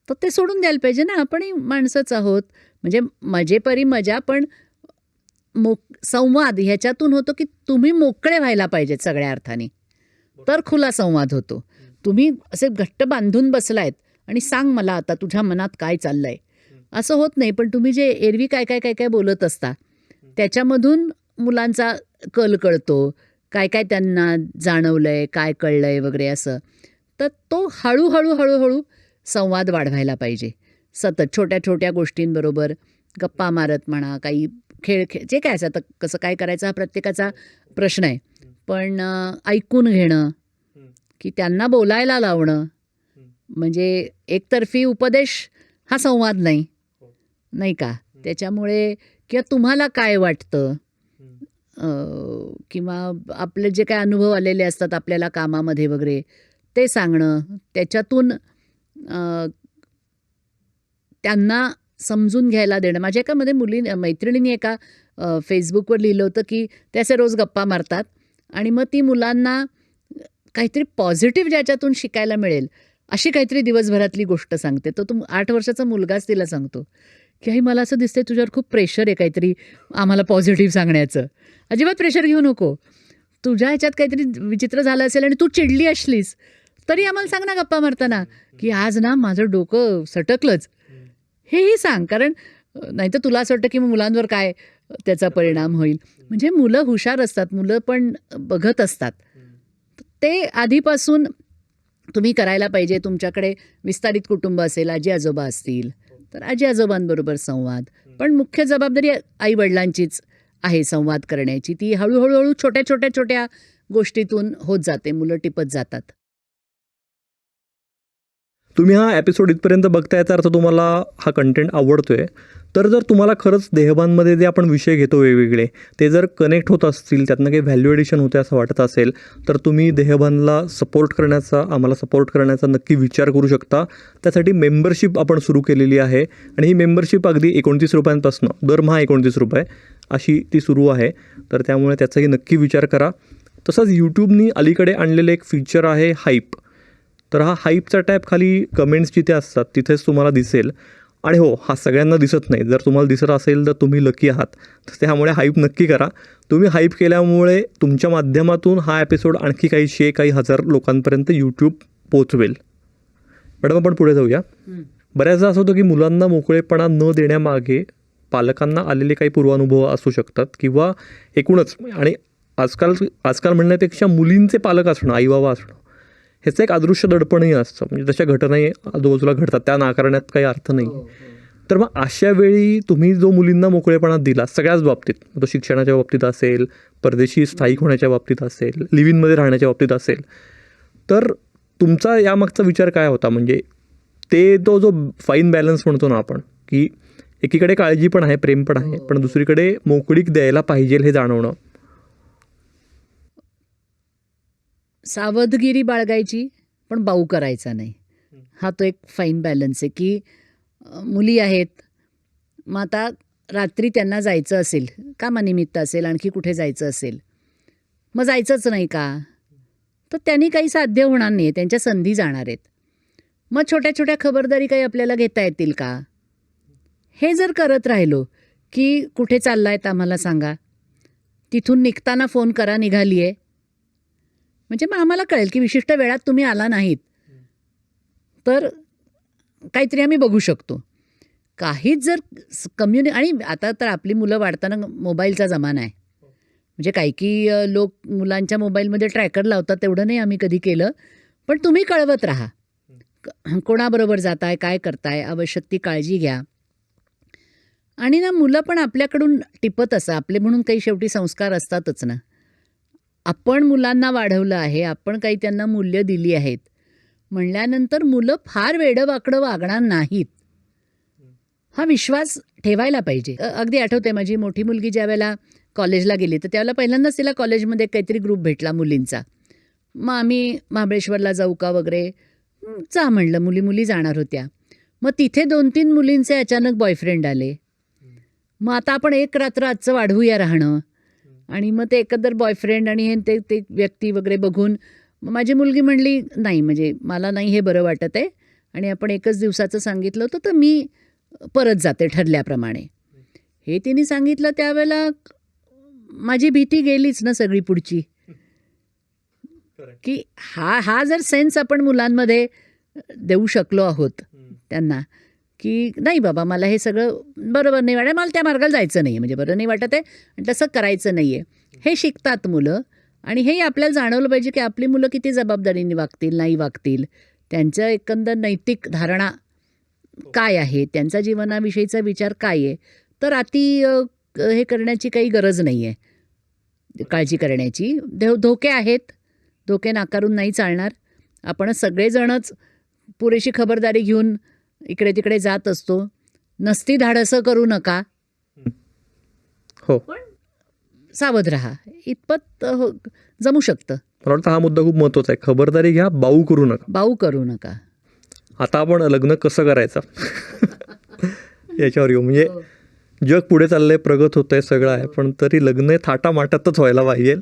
तर ते सोडून द्यायला पाहिजे ना. आपणही माणसंच आहोत. म्हणजे मजेपरी मजा, पण संवाद ह्याच्यातून होतो की तुम्ही मोकळे व्हायला पाहिजेत सगळ्या अर्थाने, तर खुला संवाद होतो. तुम्ही असे घट्ट बांधून बसलायत आणि सांग मला आता तुझ्या मनात काय चाललंय असं होत नाही. पण तुम्ही जे एरवी काय बोलत असता त्याच्यामधून मुलांचा कल कळतो, काय त्यांना जाणवलंय, काय कळलंय वगैरे असं. तर तो हळूहळू संवाद वाढवायला पाहिजे. सतत छोट्या गोष्टींबरोबर गप्पा मारत म्हणा, काही खेळ जे काय असं, कसं काय करायचं हा प्रत्येकाचा प्रश्न आहे. पण ऐकून घेणं की त्यांना बोलायला लावणं, म्हणजे एकतर्फी उपदेश हा संवाद नाही का. त्याच्यामुळे किंवा तुम्हाला काय वाटतं किंवा आपले जे काय अनुभव आलेले असतात आपल्याला कामामध्ये वगैरे ते सांगणं, त्याच्यातून त्यांना समजून घ्यायला देणं. माझ्या एकामध्ये मैत्रिणींनी एका फेसबुकवर लिहिलं होतं की ते असे रोज गप्पा मारतात आणि मग ती मुलांना काहीतरी पॉझिटिव्ह ज्याच्यातून शिकायला मिळेल अशी काहीतरी दिवसभरातली गोष्ट सांगते. तर तो 8 वर्षाचा मुलगाच तिला सांगतो की आई मला असं दिसतंय तुझ्यावर खूप प्रेशर आहे काहीतरी आम्हाला पॉझिटिव्ह सांगण्याचं. अजिबात प्रेशर घेऊ नको. तुझ्या ह्याच्यात काहीतरी विचित्र झालं असेल आणि तू चिडली असलीस तरी आम्हाला सांग ना गप्पा मारताना की आज ना माझं डोकं सटकलंच, हेही सांग. कारण नाहीतर तुला असं वाटतं की मग मुलांवर काय त्याचा परिणाम होईल. म्हणजे मुलं हुशार असतात, मुलं पण बघत असतात. ते आधीपासून तुम्ही करायला पाहिजे. तुमच्याकडे विस्तारित कुटुंब असेल, आजी आजोबा असतील तर आजी आजोबांबरोबर संवाद. पण मुख्य जबाबदारी आईवडिलांचीच आहे संवाद करण्याची. ती हळूहळू छोट्या गोष्टीतून होत जाते, मुलं टिपत जातात. तुम्ही हा एपिसोड इथपर्यंत बघताय याचा अर्थ तुम्हाला हा कंटेंट आवडतो आहे. तर जर तुम्हाला खरंच देहभानमध्ये जे आपण विषय घेतो वेगवेगळे ते जर कनेक्ट होत असतील, त्यातनं काही व्हॅल्यू ॲडिशन होते असं वाटत असेल, तर तुम्ही देहभानला आम्हाला सपोर्ट करण्याचा नक्की विचार करू शकता. त्यासाठी मेंबरशिप आपण सुरू केलेली आहे आणि ही मेंबरशिप अगदी 29 रुपयांपासून दरमहा 29 रुपये अशी ती सुरू आहे. तर त्यामुळे त्याचाही नक्की विचार करा. तसंच यूट्यूबनी अलीकडे आणलेलं एक फीचर आहे हाईप. तर हा हाईपचा टॅब खाली कमेंट्स जिथे असतात तिथेच तुम्हाला दिसेल. आणि हो, हा सगळ्यांना दिसत नाही. जर तुम्हाला दिसत असेल तर तुम्ही लकी आहात. तर त्यामुळे हाईप नक्की करा. तुम्ही हाईप केल्यामुळे तुमच्या माध्यमातून हा एपिसोड आणखी काही हजार लोकांपर्यंत यूट्यूब पोचवेल. मॅडम आपण पुढे जाऊया. बऱ्याचदा असं होतं की मुलांना मोकळेपणा न देण्यामागे पालकांना आलेले काही पूर्वानुभव असू शकतात किंवा एकूणच आणि आजकाल म्हणण्यापेक्षा मुलींचे पालक असणं, आई बाबा असणं ह्याचं एक अदृश्य दडपणही असतं. म्हणजे तशा घटनाही आजूबाजूला घडतात, त्या नाकारण्यात काही अर्थ नाही. तर मग अशा वेळी तुम्ही जो मुलींना मोकळेपणा दिला सगळ्याच बाबतीत, तो शिक्षणाच्या बाबतीत असेल, परदेशी स्थायिक होण्याच्या बाबतीत असेल, लिव्ह इनमध्ये राहण्याच्या बाबतीत असेल, तर तुमचा यामागचा विचार काय होता? म्हणजे ते तो जो फाईन बॅलन्स म्हणतो ना आपण, की एकीकडे काळजी पण आहे, प्रेम पण आहे, पण दुसरीकडे मोकळीक द्यायला पाहिजे हे जाणवणं. सावधगिरी बाळगायची पण बाऊ करायचा नाही. हा तो एक फाईन बॅलन्स आहे की मुली आहेत, मग आता रात्री त्यांना जायचं असेल, कामानिमित्त असेल, आणखी कुठे जायचं असेल, मग जायचंच नाही का? तर त्यांनी काही साध्य होणार नाही, त्यांच्या संधी जाणार आहेत. मग छोट्या छोट्या खबरदारी काही आपल्याला घेता येतील का? हे जर करत राहिलो की कुठे चाललायत आम्हाला सांगा, तिथून निघताना फोन करा निघाली आहे, म्हणजे मग आम्हाला कळेल की विशिष्ट वेळात तुम्ही आला नाहीत तर काहीतरी आम्ही बघू शकतो. काहीच जर आणि आता तर आपली मुलं वाढताना मोबाईलचा जमाना आहे. म्हणजे काही लोक मुलांच्या मोबाईलमध्ये ट्रॅकर लावतात, तेवढं नाही आम्ही कधी केलं. पण तुम्ही कळवत राहा, कोणाबरोबर जाताय, काय करताय, आवश्यक ती काळजी घ्या. आणि ना मुलं पण आपल्याकडून टिपत असं, आपले म्हणून काही शेवटी संस्कार असतातच ना. आपण मुलांना वाढवलं आहे, आपण काही त्यांना मूल्य दिली आहेत म्हणल्यानंतर मुलं फार वेडंवाकडं वागणार नाहीत, हा विश्वास ठेवायला पाहिजे. अगदी आठवते माझी मोठी मुलगी ज्या वेळेला कॉलेजला गेली तर त्यावेळेला पहिल्यांदाच तिला कॉलेजमध्ये काहीतरी ग्रुप भेटला मुलींचा. मग आम्ही महाबळेश्वरला जाऊ का वगैरे, जा म्हणलं, मुली जाणार होत्या. मग तिथे 2-3 मुलींचे अचानक बॉयफ्रेंड आले. मग आता आपण एक रात्र आजचं वाढवूया राहणं, आणि मग ते एकंदर बॉयफ्रेंड आणि हे ते व्यक्ती वगैरे बघून माझी मुलगी म्हणली, नाही म्हणजे मला नाही हे बरं वाटत आहे आणि आपण एकच दिवसाचं सांगितलं होतं तर मी परत जाते ठरल्याप्रमाणे. हे तिने सांगितलं त्यावेळेला माझी भीती गेलीच ना सगळी पुढची, की हा जर सेन्स आपण मुलांमध्ये देऊ शकलो आहोत त्यांना, की नाही बाबा मला हे सगळं बरोबर नाही वाटत, मला त्या मार्गाला जायचं नाही आहे, म्हणजे बरं नाही वाटत आहे आणि तसं करायचं नाही आहे, हे शिकतात मुलं. आणि हे आपल्याला जाणवलं पाहिजे की आपली मुलं किती जबाबदारीने वागतील, नाही वागतील, त्यांच्या एकंदर नैतिक धारणा काय आहे, त्यांचा जीवनाविषयीचा विचार काय आहे. तर हे करण्याची काही गरज नाही आहे, काळजी करण्याची. धोके आहेत, धोके नाकारून नाही चालणार. आपण सगळेजणच पुरेशी खबरदारी घेऊन इकडे तिकडे जात असतो. नसती धाडसं करू नका, हो, पण सावध राहा, इतपत जमू शकतं. मला वाटतं हा मुद्दा खूप महत्त्वाचा आहे. खबरदारी घ्या, बाऊ करू नका. आता आपण लग्न कसं करायचं याच्यावर येऊ. म्हणजे जग पुढे चाललंय, प्रगत होतंय, सगळं आहे, पण तरी लग्न थाटामाटातच व्हायला पाहिजे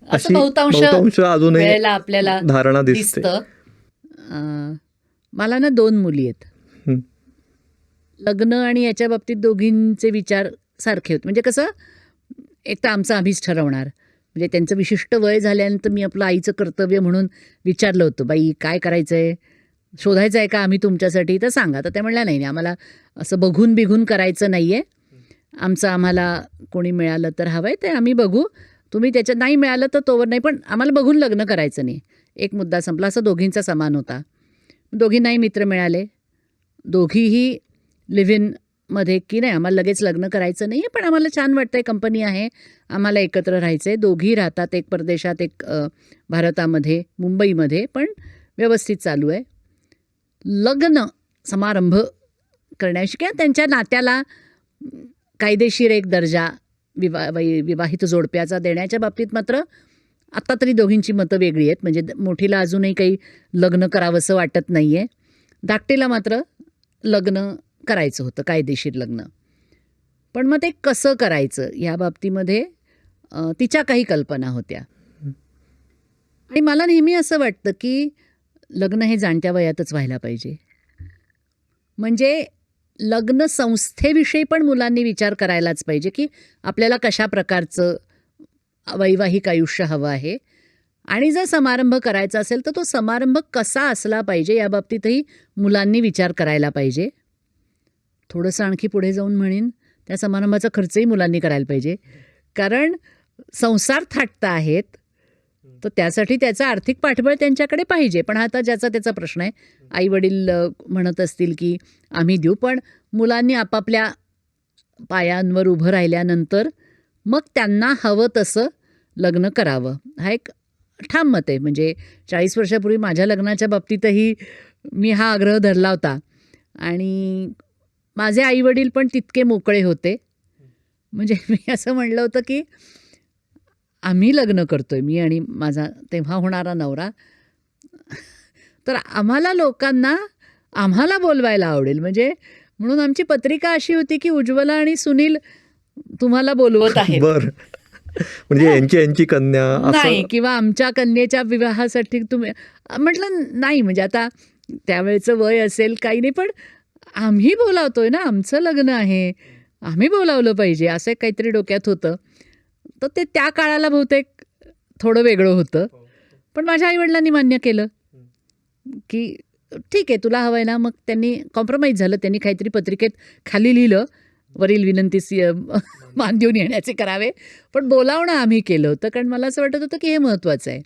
अशी बहुतांश अजूनही आपल्याला धारणा दिसते. मला ना 2 मुली आहेत. लग्न आणि याच्या बाबतीत दोघींचे विचार सारखे होते. म्हणजे कसं, एक तर आमचं आम्हीच ठरवणार, म्हणजे त्यांचं विशिष्ट वय झाल्यानंतर मी आपलं आईचं कर्तव्य म्हणून विचारलं होतं, बाई काय करायचं आहे, शोधायचं आहे का आम्ही तुमच्यासाठी, तर सांगा. तर त्या म्हणल्या नाही, आम्हाला असं बघून करायचं नाही आहे, आमचं आम्हाला कोणी मिळालं तर हवं आहे, ते आम्ही बघू, तुम्ही त्याच्यात नाही मिळालं तर तोवर नाही, पण आम्हाला बघून लग्न करायचं नाही. एक मुद्दा संपला. असं दोघींचा समान होता. दोघींनाही मित्र मिळाले, दोघीही लिव्ह इनमध्ये की नाही आम्हाला लगेच लग्न करायचं नाही आहे, पण आम्हाला छान वाटतं आहे, कंपनी आहे, आम्हाला एकत्र राहायचं आहे. दोघी राहतात, एक परदेशात, एक भारतामध्ये, मुंबईमध्ये, पण व्यवस्थित चालू आहे. लग्न समारंभ करण्याशी किंवा त्यांच्या नात्याला कायदेशीर एक दर्जा विवाहित जोडप्याचा देण्याच्या बाबतीत मात्र आत्ता तरी दोघींची मतं वेगळी आहेत. म्हणजे मोठीला अजूनही काही लग्न करावंसं वाटत नाही आहे. धाकटीला मात्र लग्न करायचं होतं, कायदेशीर लग्न. पण मग ते कसं करायचं या बाबतीमध्ये तिच्या काही कल्पना होत्या. आणि मला नेहमी असं वाटतं की लग्न हे जाणत्या वयातच व्हायला पाहिजे. म्हणजे लग्न संस्थेविषयी पण मुलांनी विचार करायलाच पाहिजे की आपल्याला कशा प्रकारचं वैवाहिक आयुष्य हवं आहे. आणि जर समारंभ करायचा असेल तर तो समारंभ कसा असला पाहिजे या बाबतीतही मुलांनी विचार करायला पाहिजे. थोडंसं आणखी पुढे जाऊन म्हणेन त्या समारंभाचा खर्चही मुलांनी करायला पाहिजे. कारण संसार थाटता आहेत तर त्यासाठी त्याचा आर्थिक पाठबळ त्यांच्याकडे पाहिजे. पण आता ज्याचा त्याचा प्रश्न आहे. आईवडील म्हणत असतील की आम्ही देऊ, पण मुलांनी आपापल्या पायांवर उभं राहिल्यानंतर मग त्यांना हवं तसं लग्न करावं. हा एक ठाम मत आहे. म्हणजे 40 वर्षापूर्वी माझ्या लग्नाच्या बाबतीतही मी हा आग्रह धरला होता आणि माझे आईवडील पण तितके मोकळे होते. म्हणजे मी असं म्हणलं होतं की आम्ही लग्न करतोय, मी आणि माझा तेव्हा होणारा नवरा, तर आम्हाला लोकांना आम्हाला बोलवायला आवडेल. म्हणजे म्हणून आमची पत्रिका अशी होती की उज्ज्वला आणि सुनील तुम्हाला बोलवत आहेत. बर, म्हणजे यांची कन्या नाही, किंवा आमच्या कन्येच्या विवाहासाठी तुम्ही. म्हटलं नाही, म्हणजे आता त्यावेळेचं वय असेल काही नाही, पण आम्ही बोलावतोय ना, आमचं लग्न आहे, आम्ही बोलावलं पाहिजे असं काहीतरी डोक्यात होतं. तर ते त्या काळाला बहुतेक थोडं वेगळं होतं. पण माझ्या आईवडिलांनी मान्य केलं की ठीक आहे तुला हवं आहे ना. मग त्यांनी कॉम्प्रोमाइज झालं. त्यांनी काहीतरी पत्रिकेत खाली लिहिलं, वरील विनंतीस मान देऊन येण्याचे करावे, पण बोलावणं आम्ही केलं होतं. कारण मला असं वाटत होतं की हे महत्त्वाचं आहे.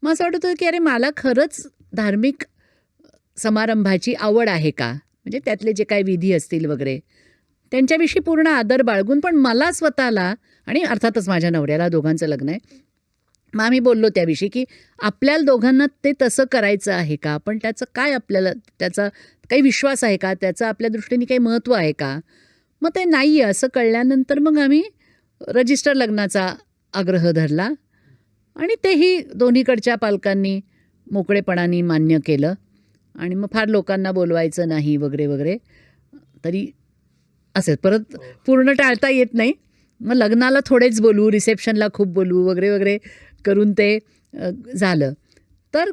मग असं वाटत होतं की अरे मला खरंच धार्मिक समारंभाची आवड आहे का, म्हणजे त्यातले जे काही विधी असतील वगैरे त्यांच्याविषयी पूर्ण आदर बाळगून, पण मला स्वतःला आणि अर्थातच माझ्या नवऱ्याला, दोघांचं लग्न आहे. मग आम्ही बोललो त्याविषयी की आपल्याला दोघांना ते तसं करायचं आहे का, पण त्याचं काय, आपल्याला त्याचा काही विश्वास आहे का, त्याचं आपल्या दृष्टीने काही महत्त्व आहे का. मग ते नाही आहे असं कळल्यानंतर मग आम्ही रजिस्टर लग्नाचा आग्रह धरला आणि तेही दोन्हीकडच्या पालकांनी मोकळेपणाने मान्य केलं. आणि मग फार लोकांना बोलवायचं नाही वगैरे वगैरे. तरी असेल परत पूर्ण टाळता येत नाही. मग लग्नाला थोडेच बोलू, रिसेप्शनला खूप बोलू वगैरे वगैरे करून ते झालं. तर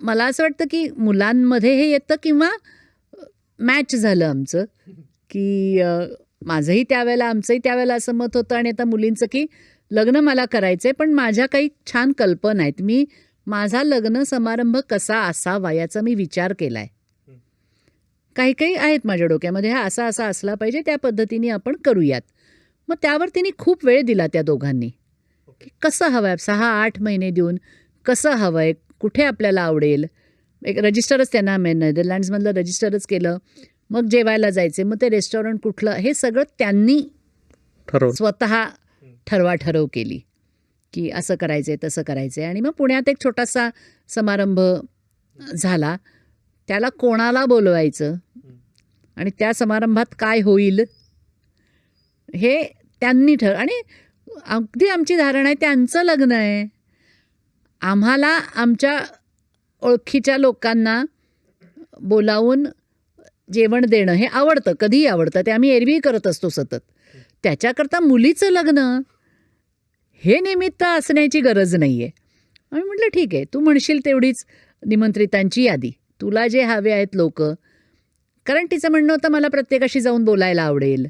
मला असं वाटतं की मुलांमध्ये हे येतं किंवा मॅच झालं आमचं की माझंही त्यावेळेला, आमचंही त्यावेळेला असं मत होतं. आणि आता मुलींचं की लग्न मला करायचं आहे, पण माझ्या काही छान कल्पना आहेत. मी माझा लग्न समारंभ कसा असावा याचा मी विचार केला आहे. काही काही आहेत माझ्या डोक्यामध्ये, हा असा असा असला पाहिजे, त्या पद्धतीने आपण करूयात. मग त्यावर तिने खूप वेळ दिला त्या दोघांनी की कसं हवं आहे, 6-8 महिने देऊन कसं हवं आहे, कुठे आपल्याला आवडेल. एक रजिस्टरच त्यांना नेदरलँड्समधलं रजिस्टरच केलं. मग जेवायला जायचे, मग ते रेस्टॉरंट कुठलं, हे सगळं त्यांनी स्वतः ठरव केली की असं करायचं आहे, तसं करायचं आहे. आणि मग पुण्यात एक छोटासा समारंभ झाला. त्याला कोणाला बोलवायचं आणि त्या समारंभात काय होईल हे त्यांनी आणि अगदी आमची धारणा आहे त्यांचं लग्न आहे. आम्हाला आमच्या ओळखीच्या लोकांना बोलावून जेवण देणं हे आवडतं, कधीही आवडतं. ते आम्ही एरवी करत असतो सतत. त्याच्याकरता मुलीचं लग्न हे निमित्त असण्याची गरज नाही आहे. आम्ही म्हटलं ठीक आहे, तू म्हणशील तेवढीच निमंत्रितांची यादी, तुला जे हवे आहेत लोक. कारण तिचं म्हणणं होतं मला प्रत्येकाशी जाऊन बोलायला आवडेल,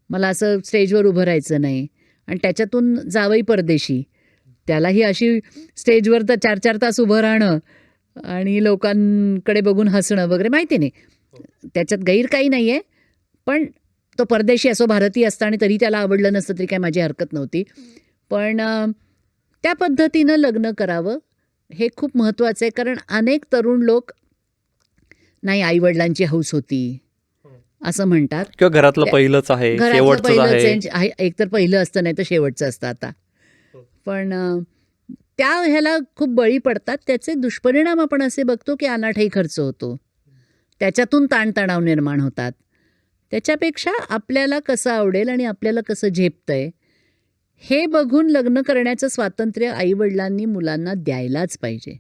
मला असं स्टेजवर उभं राहायचं नाही. आणि त्याच्यातून जावई परदेशी, त्यालाही अशी स्टेजवर तर 4-4 तास उभं राहणं आणि लोकांकडे बघून हसणं वगैरे, माहिती नाही, त्याच्यात गैर काही नाही आहे. पण तो परदेशी असो भारतीय असता आणि तरी त्याला आवडलं नसतं तरी काय माझी हरकत नव्हती. पण त्या पद्धतीनं लग्न करावं हे खूप महत्त्वाचं आहे. कारण अनेक तरुण लोक नाही आईवडिलांची हौस होती असं म्हणतात, किंवा घरातलं पहिलंच आहे, शेवटचं आहे. एकतर पहिलं असतं नाही तर शेवटचं असतं आता. पण त्या ह्याला खूप बळी पडतात. त्याचे दुष्परिणाम आपण असे बघतो की अनाठायी खर्च होतो, त्याच्यातून ताणतणाव निर्माण होतात. त्याच्यापेक्षा आपल्याला कसं आवडेल आणि आपल्याला कसं झेपतंय हे बघून लग्न करण्याचं स्वातंत्र्य आईवडिलांनी मुलांना द्यायलाच पाहिजे.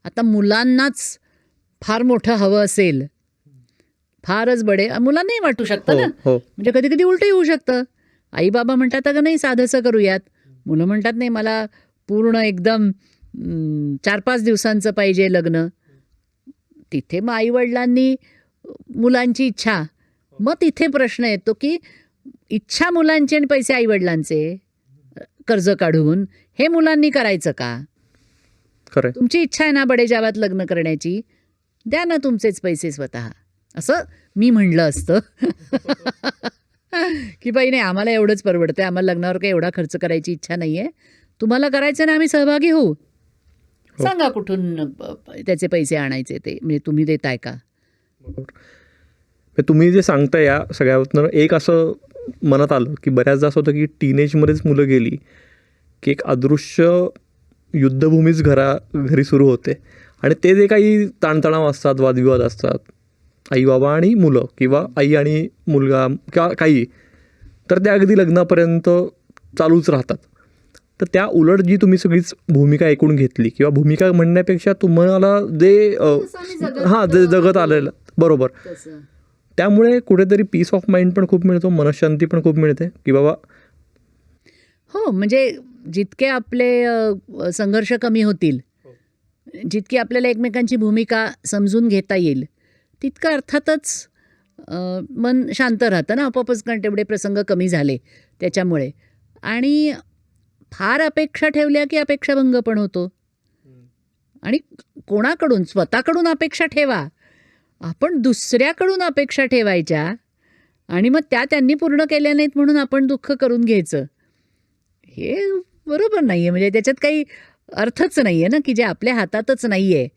आता मुलांनाच फार मोठं हवं असेल, फारच मुलांनाही वाटू शकतं हो ना. हो म्हणजे कधी कधी उलटं येऊ शकतं. आई बाबा म्हणतात अगं नाही साधंसं करूयात, मुलं म्हणतात नाही मला पूर्ण एकदम 4-5 दिवसांचं पाहिजे लग्न. तिथे मग आईवडिलांनी मुलांची इच्छा, मग तिथे प्रश्न येतो की इच्छा मुलांची आणि पैसे आईवडिलांचे कर्ज काढून हे मुलांनी करायचं का? खरंय. तुमची इच्छा आहे ना बडेजावात लग्न करण्याची, द्या ना तुमचेच पैसे स्वतः, असं मी म्हणलं असतं. की बाई नाही आम्हाला एवढंच परवडतं, आम्हाला लग्नावर काही एवढा खर्च करायची इच्छा नाही आहे, तुम्हाला करायचं ना आम्ही सहभागी होऊ, सांगा कुठून त्याचे पैसे आणायचे ते, म्हणजे तुम्ही देताय का? तुम्ही जे सांगताय या सगळ्यातनं एक असं मनात आलं की बऱ्याचदा असं होतं की टीनेजमध्येच मुलं गेली की एक अदृश्य युद्धभूमीच घरी सुरू होते आणि ते जे काही ताणतणाव असतात, वादविवाद असतात, आई बाबा आणि मुलं किंवा आई आणि मुलगा किंवा काही, तर त्या अगदी लग्नापर्यंत चालूच राहतात. तर त्या उलट जी तुम्ही सगळीच भूमिका ऐकून घेतली किंवा भूमिका म्हणण्यापेक्षा तुम्हाला जे जे जगत आलेलं बरोबर, त्यामुळे कुठेतरी पीस ऑफ माइंड पण खूप मिळतो, मनःशांती पण खूप मिळते की बाबा हो. म्हणजे जितके आपले संघर्ष कमी होतील, जितकी आपल्याला एकमेकांची भूमिका समजून घेता येईल, तितकं अर्थातच मन शांत राहतं ना, आपोआपच, कारण तेवढे प्रसंग कमी झाले त्याच्यामुळे. आणि फार अपेक्षा ठेवल्या की अपेक्षाभंग पण होतो. आणि कोणाकडून? स्वतःकडून अपेक्षा ठेवा, आपण दुसऱ्याकडून अपेक्षा ठेवायच्या आणि मग त्या त्यांनी पूर्ण केल्या नाहीत म्हणून आपण दुःख करून घ्यायचं, हे बरोबर नाही आहे. म्हणजे त्याच्यात काही अर्थच नाही आहे ना, की जे आपल्या हातातच नाही आहे,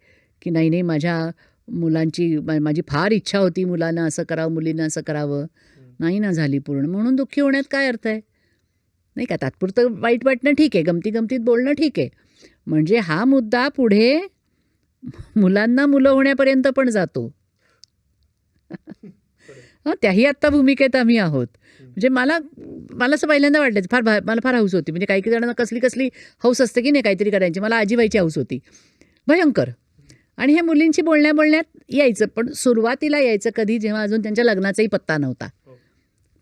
की नाही नाही माझ्या मुलांची माझी फार इच्छा होती मुलांना असं करावं, मुलींना असं करावं, नाही ना झाली पूर्ण, म्हणून दुःखी होण्यात काय अर्थ आहे? नाही का, तात्पुरतं वाईट वाटणं ठीक आहे, गमतीत बोलणं ठीक आहे, म्हणजे हा मुद्दा पुढे मुलांना मुलं होण्यापर्यंत पण जातो. हां, त्याही आत्ता भूमिकेत आम्ही आहोत. म्हणजे मला असं पहिल्यांदा वाटायचं, मला फार हौस होती. म्हणजे काही जणांना कसली हौस असते की नाही काहीतरी करायची, मला आजी व्हायची हौस होती भयंकर. आणि हे मुलींशी बोलण्यात यायचं, पण सुरुवातीला यायचं कधी, जेव्हा अजून त्यांच्या लग्नाचाही पत्ता नव्हता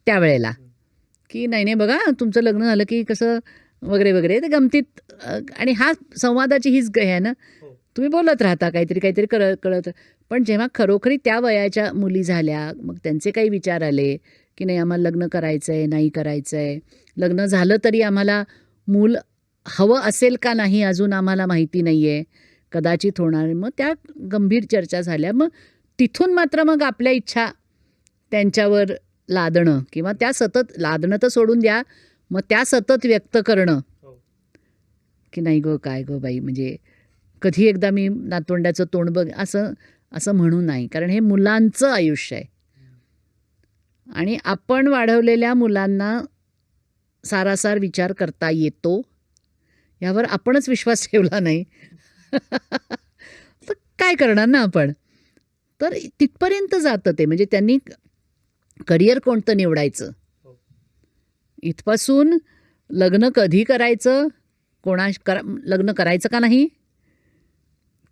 त्यावेळेला, की नाही बघा तुमचं लग्न झालं की कसं वगैरे वगैरे, ते गमतीत. आणि हा संवादाची हीच आहे ना, तुम्ही बोलत राहता काहीतरी कळत. पण जेव्हा खरोखरी त्या वयाच्या मुली झाल्या, मग त्यांचे काही विचार आले की नाही आम्हाला लग्न करायचं आहे, नाही करायचं आहे, लग्न झालं तरी आम्हाला मूल हवं असेल का नाही अजून आम्हाला माहिती नाही आहे, कदाचित होणार. मग त्या गंभीर चर्चा झाल्या. मग तिथून मात्र मग आपल्या इच्छा त्यांच्यावर लादणं किंवा त्या सतत लादणं तर सोडून द्या, मग त्या सतत व्यक्त करणं की नाही गं काय गं बाई, म्हणजे कधी एकदा मी नातवंडाचं तोंड बघ, असं म्हणू नाही, कारण हे मुलांचं आयुष्य आहे आणि आपण वाढवलेल्या मुलांना सारासार विचार करता येतो यावर आपणच विश्वास ठेवला नाही तर काय करणार ना आपण. तर तिथपर्यंत जातं ते, म्हणजे त्यांनी करिअर कोणतं निवडायचं, इथपासून लग्न कधी करायचं, लग्न करायचं का नाही,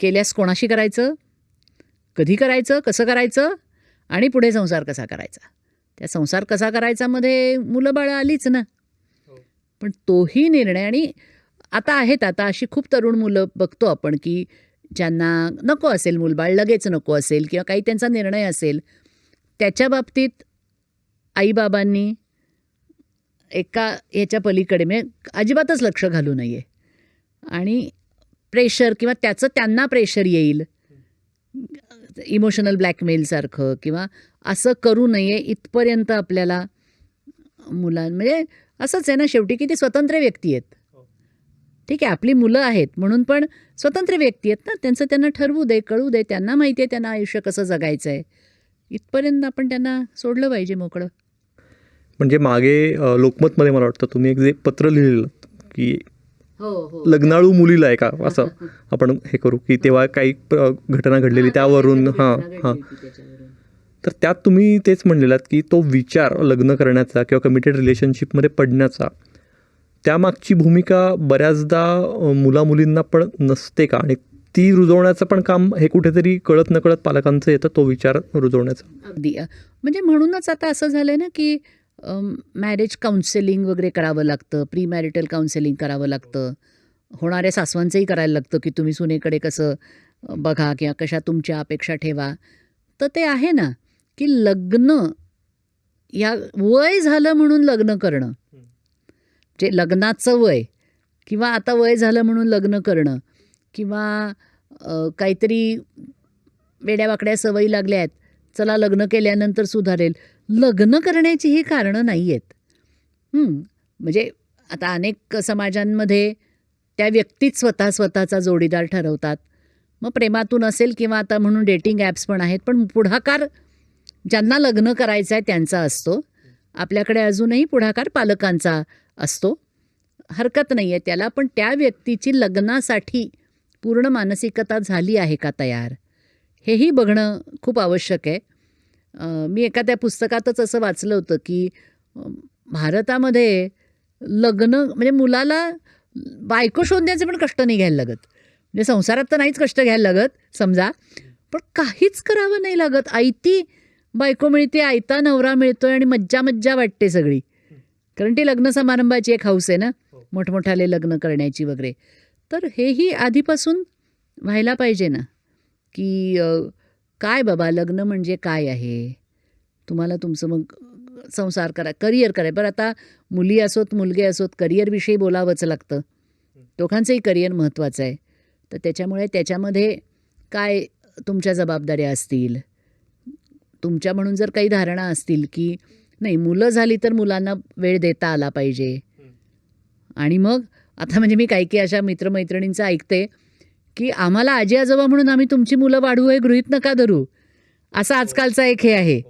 केल्यास कोणाशी करायचं, कधी करायचं, कसं करायचं, आणि पुढे संसार कसा करायचा. त्या संसार कसा करायचा मध्ये मुलं बाळं आलीच ना, पण तोही निर्णय. आणि आता अशी खूप तरुण मुलं बघतो आपण की ज्यांना नको असेल मूलबाळ, लगेच नको असेल किंवा काही त्यांचा निर्णय असेल, त्याच्या बाबतीत आईबाबांनी एका ह्याच्या पलीकडे म्हणजे अजिबातच लक्ष घालू नये. आणि प्रेशर किंवा त्याचं त्यांना प्रेशर येईल, इमोशनल ब्लॅकमेलसारखं, किंवा असं करू नये इथपर्यंत आपल्याला म्हणजे असंच आहे ना शेवटी, की ते स्वतंत्र व्यक्ती आहेत. ठीक आहे, आपली मुलं आहेत म्हणून, पण स्वतंत्र व्यक्ती आहेत ना, त्यांचं त्यांना ठरवू दे, कळू दे, त्यांना माहिती आहे त्यांना आयुष्य कसं जगायचं आहे, इथपर्यंत आपण त्यांना सोडलं पाहिजे मोकळं. म्हणजे मागे लोकमतमध्ये मला वाटतं तुम्ही एक जे पत्र लिहिलेलं की लग्नाळू मुलीला आहे का असं आपण हे करू की तेव्हा काही घटना घडलेली त्यावरून हां. तर त्यात तुम्ही तेच म्हणलेलात की तो विचार लग्न करण्याचा किंवा कमिटेड रिलेशनशिपमध्ये पडण्याचा त्यामागची भूमिका बऱ्याचदा मुलामुलींना पण नसते का, आणि ती रुजवण्याचं पण काम हे कुठेतरी कळत नकळत पालकांचं येतं, तो विचार रुजवण्याचा. अगदी म्हणजे म्हणूनच आता असं झालं ना की मॅरेज काउन्सेलिंग वगैरे करावं लागतं, प्री मॅरिटल काउन्सेलिंग करावं लागतं, होणाऱ्या सासवांचंही करायला लागतं की तुम्ही सुनेकडे कसं बघा किंवा कशा तुमच्या अपेक्षा ठेवा. तर ते आहे ना की लग्न या वय झालं म्हणून लग्न करणं, जे लग्नाचं वय किंवा आता वय झालं म्हणून लग्न करणं किंवा काहीतरी वेड्यावाकड्या सवयी लागल्या आहेत, चला लग्न केल्यानंतर सुधारेल, लग्न करण्याची ही कारणं नाही आहेत. म्हणजे आता अनेक समाजांमध्ये त्या व्यक्तीच स्वतःचा जोडीदार ठरवतात. मग प्रेमातून असेल किंवा आता म्हणून डेटिंग ॲप्स पण आहेत, पण पुढाकार ज्यांना लग्न करायचं आहे त्यांचा असतो. आपल्याकडे अजूनही पुढाकार पालकांचा असतो, हरकत नाही आहे त्याला, पण त्या व्यक्तीची लग्नासाठी पूर्ण मानसिकता झाली आहे का तयार, हेही बघणं खूप आवश्यक आहे. मी एखाद्या पुस्तकातच असं वाचलं होतं की भारतामध्ये लग्न म्हणजे मुलाला बायको शोधण्याचे पण कष्ट नाही घ्यायला लागत. म्हणजे संसारात तर नाहीच कष्ट घ्यायला लागत समजा, पण काहीच करावं नाही लागत. आयती बायको मिळते, आयता नवरा मिळतोय आणि मज्जा वाटते सगळी, कारण ती लग्न समारंभाची एक हौस आहे ना, मोठमोठाले लग्न करण्याची वगैरे. तर हेही आधीपासून व्हायला पाहिजे ना की काय बाबा लग्न म्हणजे काय आहे, तुम्हाला तुमचं मग संसार करा, करिअर करा. बरं आता मुली असोत मुलगे असोत करिअरविषयी बोलावंच लागतं, दोघांचंही करिअर महत्त्वाचं आहे. तर त्याच्यामुळे त्याच्यामध्ये काय तुमच्या जबाबदाऱ्या असतील, तुमच्या म्हणून जर काही धारणा असतील की नाही मुलं झाली तर मुलांना वेळ देता आला पाहिजे. आणि मग आता म्हणजे मी काही अशा मित्रमैत्रिणींचं ऐकते की आम्हाला आजी आजोबा म्हणून आम्ही तुमची मुलं वाढवू हे गृहीत नका धरू, असा आजकालचा एक हे आहे.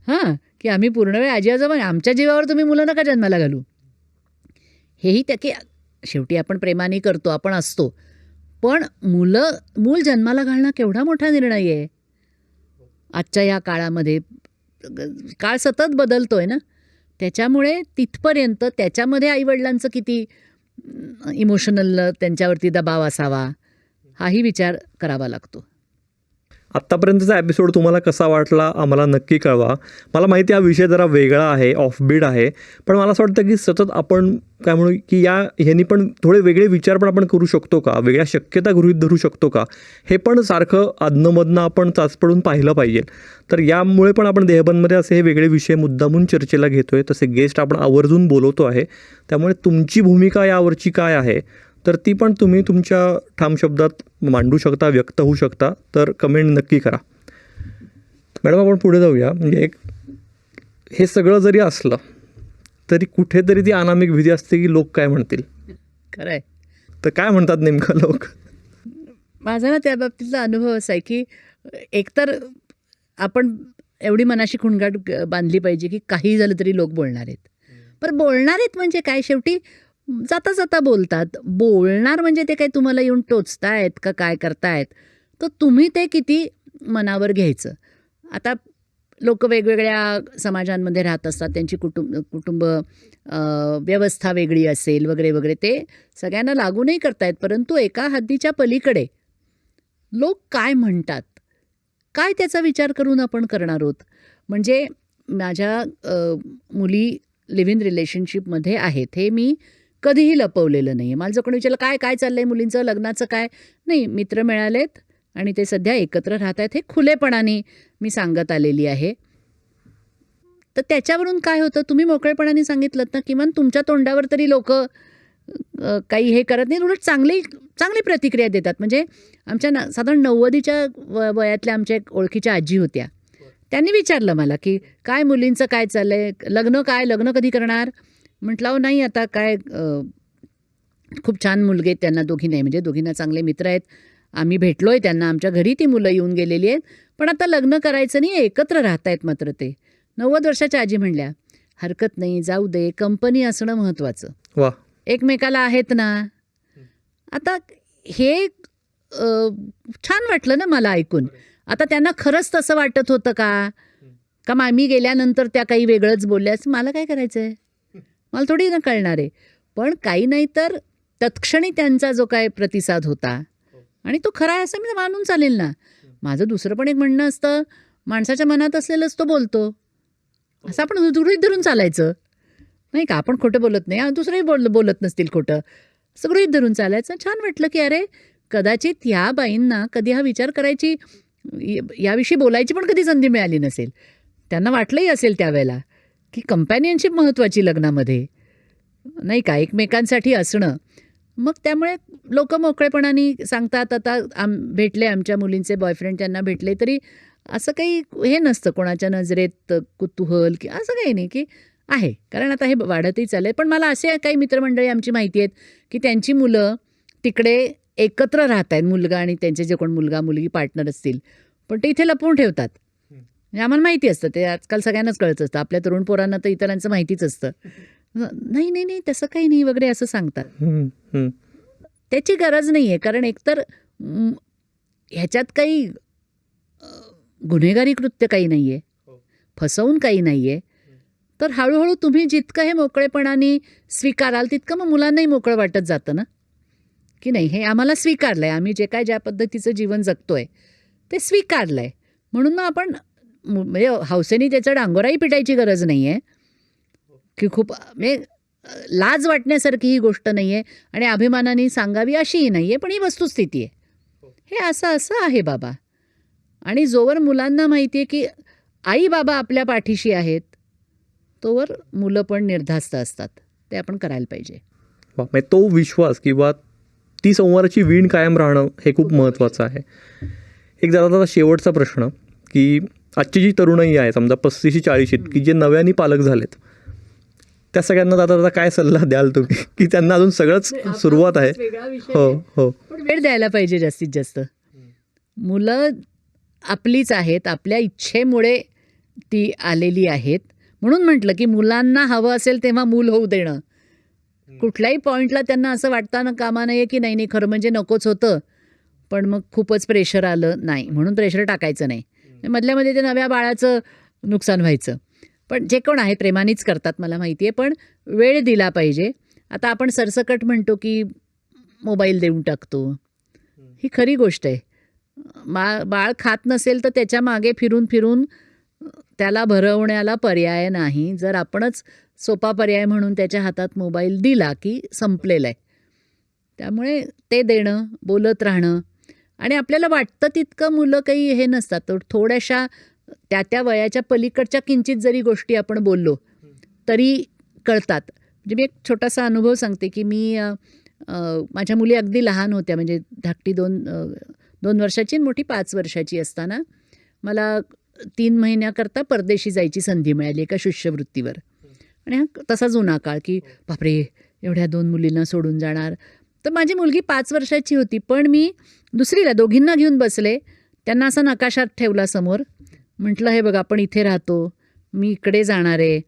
हां, की आम्ही पूर्ण वेळ आजी आजोबा, आमच्या जीवावर तुम्ही मुलं नका जन्माला घालू. हेही त्या की शेवटी आपण प्रेमाने करतो, आपण असतो, पण मूल जन्माला घालणं केवढा मोठा निर्णय आहे आजच्या या काळामध्ये. काळ सतत बदलतोय ना, त्याच्यामुळे तिथपर्यंत त्याच्यामध्ये आईवडिलांचं किती इमोशनल त्यांच्यावरती दबाव असावा हाही विचार करावा लागतो. आत्तापर्यंतचा एपिसोड तुम्हाला कसा वाटला आम्हाला नक्की कळवा. मला माहिती हा विषय जरा वेगळा आहे, ऑफबीट आहे, पण मला असं वाटतं की सतत आपण काय म्हणू की ह्यांनी पण थोडे वेगळे विचार पण आपण करू शकतो का, वेगळ्या शक्यता गृहीत धरू शकतो का, हे पण सारखं अधनंमधनं आपण चाचपडून पाहिलं पाहिजे. तर यामुळे पण आपण देहबंदमध्ये असे हे वेगळे विषय मुद्दामून चर्चेला घेतोय, तसे गेस्ट आपण आवर्जून बोलवतो आहे. त्यामुळे तुमची भूमिका यावरची काय आहे तर ती पण तुम्ही तुमच्या ठाम शब्दात मांडू शकता, व्यक्त होऊ शकता. तर कमेंट नक्की करा. मॅडम आपण पुढे जाऊया. म्हणजे हे सगळं जरी असलं तरी कुठेतरी ती अनामिक भीती असते की लोक काय म्हणतील. खरं आहे. तर काय म्हणतात नेमकं लोक? माझा ना त्या बाबतीतला अनुभव असा आहे की एकतर आपण एवढी मनाशी खुणगाट बांधली पाहिजे की काही झालं तरी लोक बोलणार आहेत. पण बोलणार आहेत म्हणजे काय, शेवटी जाता जाता बोलतात. बोलणार म्हणजे ते काही तुम्हाला येऊन टोचतायत का काय करतायत, तर तुम्ही ते किती मनावर घ्यायचं. आता लोक वेगवेगळ्या समाजांमध्ये राहत असतात, त्यांची कुटुंब व्यवस्था वेगळी असेल वगैरे वगैरे, ते सगळ्यांना लागू नाही करतायत. परंतु एका हद्दीच्या पलीकडे लोक काय म्हणतात, काय त्याचा विचार करून आपण करणार आहोत. म्हणजे माझ्या मुली लिव्ह इन रिलेशनशिपमध्ये आहेत, हे मी कधीही लपवलेलं नाही आहे. मला जर कोणी विचारलं काय चाललं आहे मुलींचं, लग्नाचं काय, नाही, मित्र मिळालेत आणि ते सध्या एकत्र राहत आहेत, हे खुलेपणाने मी सांगत आलेली आहे. तर त्याच्यावरून काय होतं, तुम्ही मोकळेपणाने सांगितलं ना, किमान तुमच्या तोंडावर तरी लोक काही हे करत नाहीत, उलट चांगली प्रतिक्रिया देतात. म्हणजे आमच्या साधारण 90च्या वयातल्या आमच्या एक ओळखीच्या आजी होत्या. त्यांनी विचारलं मला की काय मुलींचं काय चाललं आहे, लग्न कधी करणार. म्हटलं अहो नाही, आता काय खूप छान मुलगे आहेत त्यांना, दोघी नाही म्हणजे दोघींना चांगले मित्र आहेत, आम्ही भेटलो आहे त्यांना, आमच्या घरी ती मुलं येऊन गेलेली आहेत, पण आता लग्न करायचं नाही, एकत्र राहत आहेत. मात्र ते 90 वर्षाच्या आजी म्हणल्या हरकत नाही, जाऊ दे, कंपनी असणं महत्त्वाचं. वा, एकमेकाला आहेत ना. आता हे छान वाटलं ना मला ऐकून. आता त्यांना खरंच तसं वाटत होतं का मी गेल्यानंतर त्या काही वेगळंच बोलल्या, असं मला काय करायचं आहे, मला थोडी ना कळणार आहे. पण काही नाही तर तत्क्षणी त्यांचा जो काय प्रतिसाद होता आणि तो खरा आहे असं मी मानून चालेल ना. माझं दुसरं पण एक म्हणणं असतं, माणसाच्या मनात असलेलंच तो बोलतो, असं आपण गृहीत धरून चालायचं नाही का. आपण खोटं बोलत नाही, दुसरेही बोलत नसतील खोटं, असं गृहीत धरून चालायचं. छान वाटलं की अरे कदाचित ह्या बाईंना कधी हा विचार करायची, याविषयी बोलायची पण कधी संधी मिळाली नसेल. त्यांना वाटलंही असेल त्यावेळेला की कंपॅनियनशिप महत्त्वाची लग्नामध्ये, नाही का, एकमेकांसाठी असणं. मग त्यामुळे लोक मोकळेपणाने सांगतात. आता भेटले आमच्या मुलींचे बॉयफ्रेंड, त्यांना भेटले तरी असं काही हे नसतं कोणाच्या नजरेत कुतूहल की असं काही नाही की आहे, कारण आता हे वाढतही चाललंय. पण मला असे काही मित्रमंडळी आमची माहिती आहेत की त्यांची मुलं तिकडे एकत्र राहत आहेत, मुलगा आणि त्यांचे जे कोण मुलगा मुलगी पार्टनर असतील, पण ते इथे लपवून ठेवतात. म्हणजे आम्हाला माहिती असतं, ते आजकाल सगळ्यांनाच कळत असतं, आपल्या तरुण पोरांना तर इतरांचं माहितीच असतं. नाही नाही नाही तसं काही नाही वगैरे असं सांगतात. त्याची गरज नाही आहे, कारण एकतर ह्याच्यात काही गुन्हेगारी कृत्य काही नाही आहे, फसवून काही नाही आहे. तर हळूहळू तुम्ही जितकं हे मोकळेपणाने स्वीकाराल तितकं मग मुलांनाही मोकळं वाटत जातं ना, की नाही हे आम्हाला स्वीकारलं आहे, आम्ही जे काय ज्या पद्धतीचं जीवन जगतो आहे ते स्वीकारलं आहे. म्हणून मग आपण म्हणजे हौसेने त्याचा डांगोराही पिटायची गरज नाही आहे की खूप म्हणजे लाज वाटण्यासारखी ही गोष्ट नाही आहे आणि अभिमानाने सांगावी अशीही नाही आहे, पण ही वस्तुस्थिती आहे. हे असं असं आहे बाबा. आणि जोवर मुलांना माहिती आहे की आई बाबा आपल्या पाठीशी आहेत, तोवर मुलं पण निर्धास्त असतात. ते आपण करायला पाहिजे. म्हणजे तो विश्वास किंवा ती संवादाची वीण कायम राहणं हे खूप महत्त्वाचं आहे. एक जरा शेवटचा प्रश्न की आजची जी तरुणाई आहे समजा 35-40 की जे नव्याने पालक झालेत, त्या सगळ्यांना दादा काय सल्ला द्याल तुम्ही की त्यांना अजून सगळंच सुरुवात आहे. हो हो, पण वेळ द्यायला पाहिजे जास्तीत जास्त. मुलं आपलीच आहेत, आपल्या इच्छेमुळे ती आलेली आहेत. म्हणून म्हटलं की मुलांना हवं असेल तेव्हा मूल होऊ देणं. कुठल्याही पॉईंटला त्यांना असं वाटताना कामा नये की नाही नाही खरं म्हणजे नकोच होतं, पण मग खूपच प्रेशर आलं, नाही म्हणून प्रेशर टाकायचं नाही. मधल्यामध्ये ते नव्या बाळाचं नुकसान व्हायचं. पण जे कोण आहे प्रेमानेच करतात मला माहिती आहे, पण वेळ दिला पाहिजे. आता आपण सरसकट म्हणतो की मोबाईल देऊन टाकतो, ही खरी गोष्ट आहे. बाळ खात नसेल तर त्याच्या मागे फिरून फिरून त्याला भरवण्याला पर्याय नाही. जर आपणच सोपा पर्याय म्हणून त्याच्या हातात मोबाईल दिला की संपलेलं आहे. त्यामुळे ते देणं, बोलत राहणं आणि आपल्याला वाटतं तितकं मुलं काही हे नसतात. तर थोड्याशा त्या वयाच्या पलीकडच्या किंचित जरी गोष्टी आपण बोललो तरी कळतात. म्हणजे मी एक छोटासा अनुभव सांगते की मी माझ्या मुली अगदी लहान होत्या, म्हणजे धाकटी 2 वर्षाची आणि मोठी 5 वर्षाची असताना मला 3 महिन्याकरता परदेशी जायची संधी मिळाली एका शिष्यवृत्तीवर. आणि हा तसा जुना काळ की बापरे एवढ्या 2 मुलींना सोडून जाणार. तर माझी मुलगी 5 वर्षाची होती, पण मी दुसरीला दोघींना घेऊन बसले. त्यांना असा नकाशा ठेवला समोर. म्हटलं हे बघा आपण इथे राहतो, मी इकडे जाणार आहे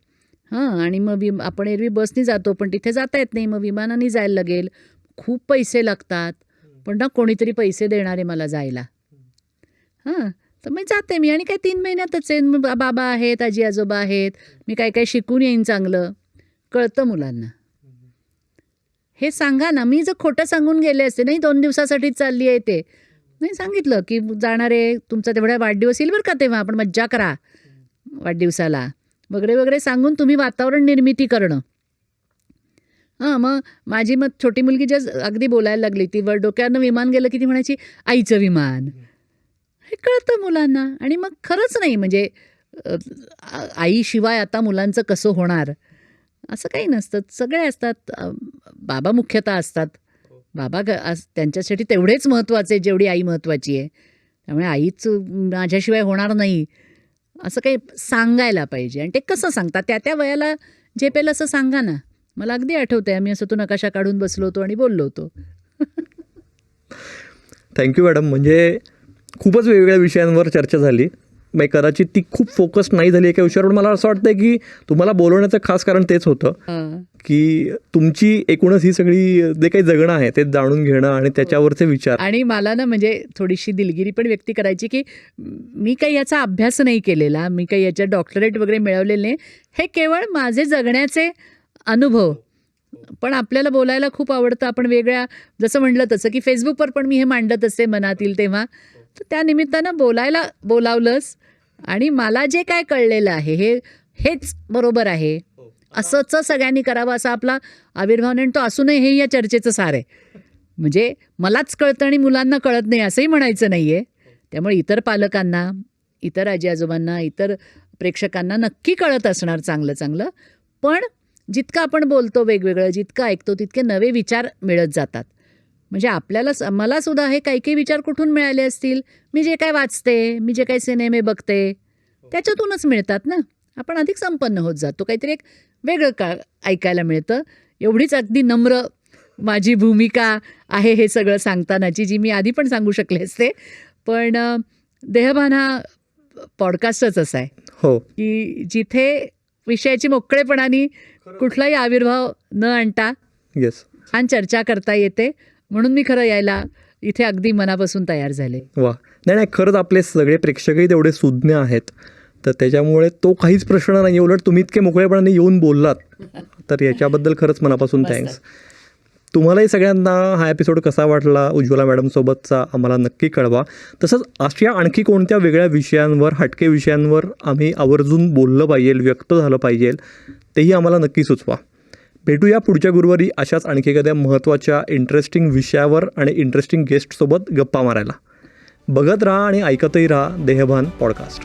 आणि मग आपण एरवी बसनी जातो पण तिथे जाता येत नाही, मग विमानाने जायला लागेल, खूप पैसे लागतात, पण ना कोणीतरी पैसे देणारे मला जायला. तर मग जाते मी आणि काय 3 महिन्यातच आहे. बाबा आहेत, आजी आजोबा आहेत, मी काय काय शिकून येईन चांगलं. कळतं मुलांना. हे सांगा ना. मी जर खोटं सांगून गेले असते, नाही 2 दिवसासाठीच चालली आहे ते, नाही सांगितलं की जाणार आहे, तुमचा तेवढा वाढदिवस येईल बरं का, तेव्हा आपण मज्जा करा वाढदिवसाला वगैरे वगैरे सांगून तुम्ही वातावरण निर्मिती करणं. मग माझी छोटी मुलगी जे अगदी बोलायला लागली, ती डोक्यानं विमान गेलं की ती म्हणायची आईचं विमान. हे कळतं मुलांना. आणि मग खरंच नाही म्हणजे आईशिवाय आता मुलांचं कसं होणार असं काही नसतं. सगळे असतात. बाबा मुख्यतः असतात. बाबा त्यांच्यासाठी तेवढेच महत्त्वाचे जेवढी आई महत्त्वाची आहे. त्यामुळे आईच माझ्याशिवाय होणार नाही असं काही सांगायला पाहिजे. आणि ते कसं सांगतात त्या वयाला झेपेल असं सांगा ना. मला अगदी आठवतं आहे, आम्ही असं तो नकाशा काढून बसलो होतो आणि बोललो होतो. Thank you madam. म्हणजे खूपच वेगवेगळ्या विषयांवर चर्चा झाली. कदाचित ती खूप फोकस नाही झाली एका विषयावर. पण मला असं वाटतं की तुम्हाला बोलवण्याचं खास कारण तेच होतं की तुमची एकूणच ही सगळी जे काही जगणं आहे ते जाणून घेणं आणि त्याच्यावरचे विचार. आणि मला ना म्हणजे थोडीशी दिलगिरी पण व्यक्त करायची की मी काही याचा अभ्यास नाही केलेला, मी काही याच्या डॉक्टरेट वगैरे मिळवलेले नाही, हे केवळ माझे जगण्याचे अनुभव. पण आपल्याला बोलायला खूप आवडतं. आपण वेगळ्या, जसं म्हटलं तसं की फेसबुकवर पण मी हे मांडत असते मनातील तेव्हा, तर त्या निमित्तानं बोलायला बोलावलंस. आणि मला जे काय कळलेलं आहे हेच बरोबर आहे, असंच सगळ्यांनी करावं असा आपला आविर्भाव नाही. तो असू नये हे या चर्चेचं सार आहे. म्हणजे मलाच कळतं आणि मुलांना कळत नाही असंही म्हणायचं नाही आहे. त्यामुळे इतर पालकांना, इतर आजी आजोबांना, इतर प्रेक्षकांना नक्की कळत असणार चांगलं चांगलं. पण जितकं आपण बोलतो वेगवेगळं, जितकं ऐकतो तितके नवे विचार मिळत जातात. म्हणजे आपल्याला, मला सुद्धा हे काही काही विचार कुठून मिळाले असतील, मी जे काय वाचते, मी जे काही सिनेमे बघते त्याच्यातूनच मिळतात ना. आपण अधिक संपन्न होत जातो, काहीतरी एक वेगळं ऐकायला मिळतं. एवढीच अगदी नम्र माझी भूमिका आहे हे सगळं सांगतानाची, जी मी आधी पण सांगू शकले असते. पण देहभान हा पॉडकास्टच असा आहे हो की जिथे विषयाची मोकळेपणाने कुठलाही आविर्भाव न आणता येस छान चर्चा करता येते. म्हणून मी खरं यायला इथे अगदी मनापासून तयार झाले. वा, नाही खरंच आपले सगळे प्रेक्षकही तेवढे सुज्ञ आहेत, तर त्याच्यामुळे तो काहीच प्रश्न नाही. उलट तुम्ही इतके मोकळेपणाने येऊन बोललात, तर याच्याबद्दल खरंच मनापासून थँक्स. तुम्हालाही सगळ्यांना हा एपिसोड कसा वाटला उज्ज्वला मॅडमसोबतचा आम्हाला नक्की कळवा. तसंच अशा आणखी कोणत्या वेगळ्या विषयांवर, हटके विषयांवर आम्ही आवर्जून बोललं पाहिजे, व्यक्त झालं पाहिजे, तेही आम्हाला नक्की सुचवा. भेटूया पुढच्या गुरुवारी अशाच आणखी एखाद्या महत्त्वाच्या इंटरेस्टिंग विषयावर आणि इंटरेस्टिंग गेस्टसोबत गप्पा मारायला. बघत राहा आणि ऐकतही राहा देहभान पॉडकास्ट.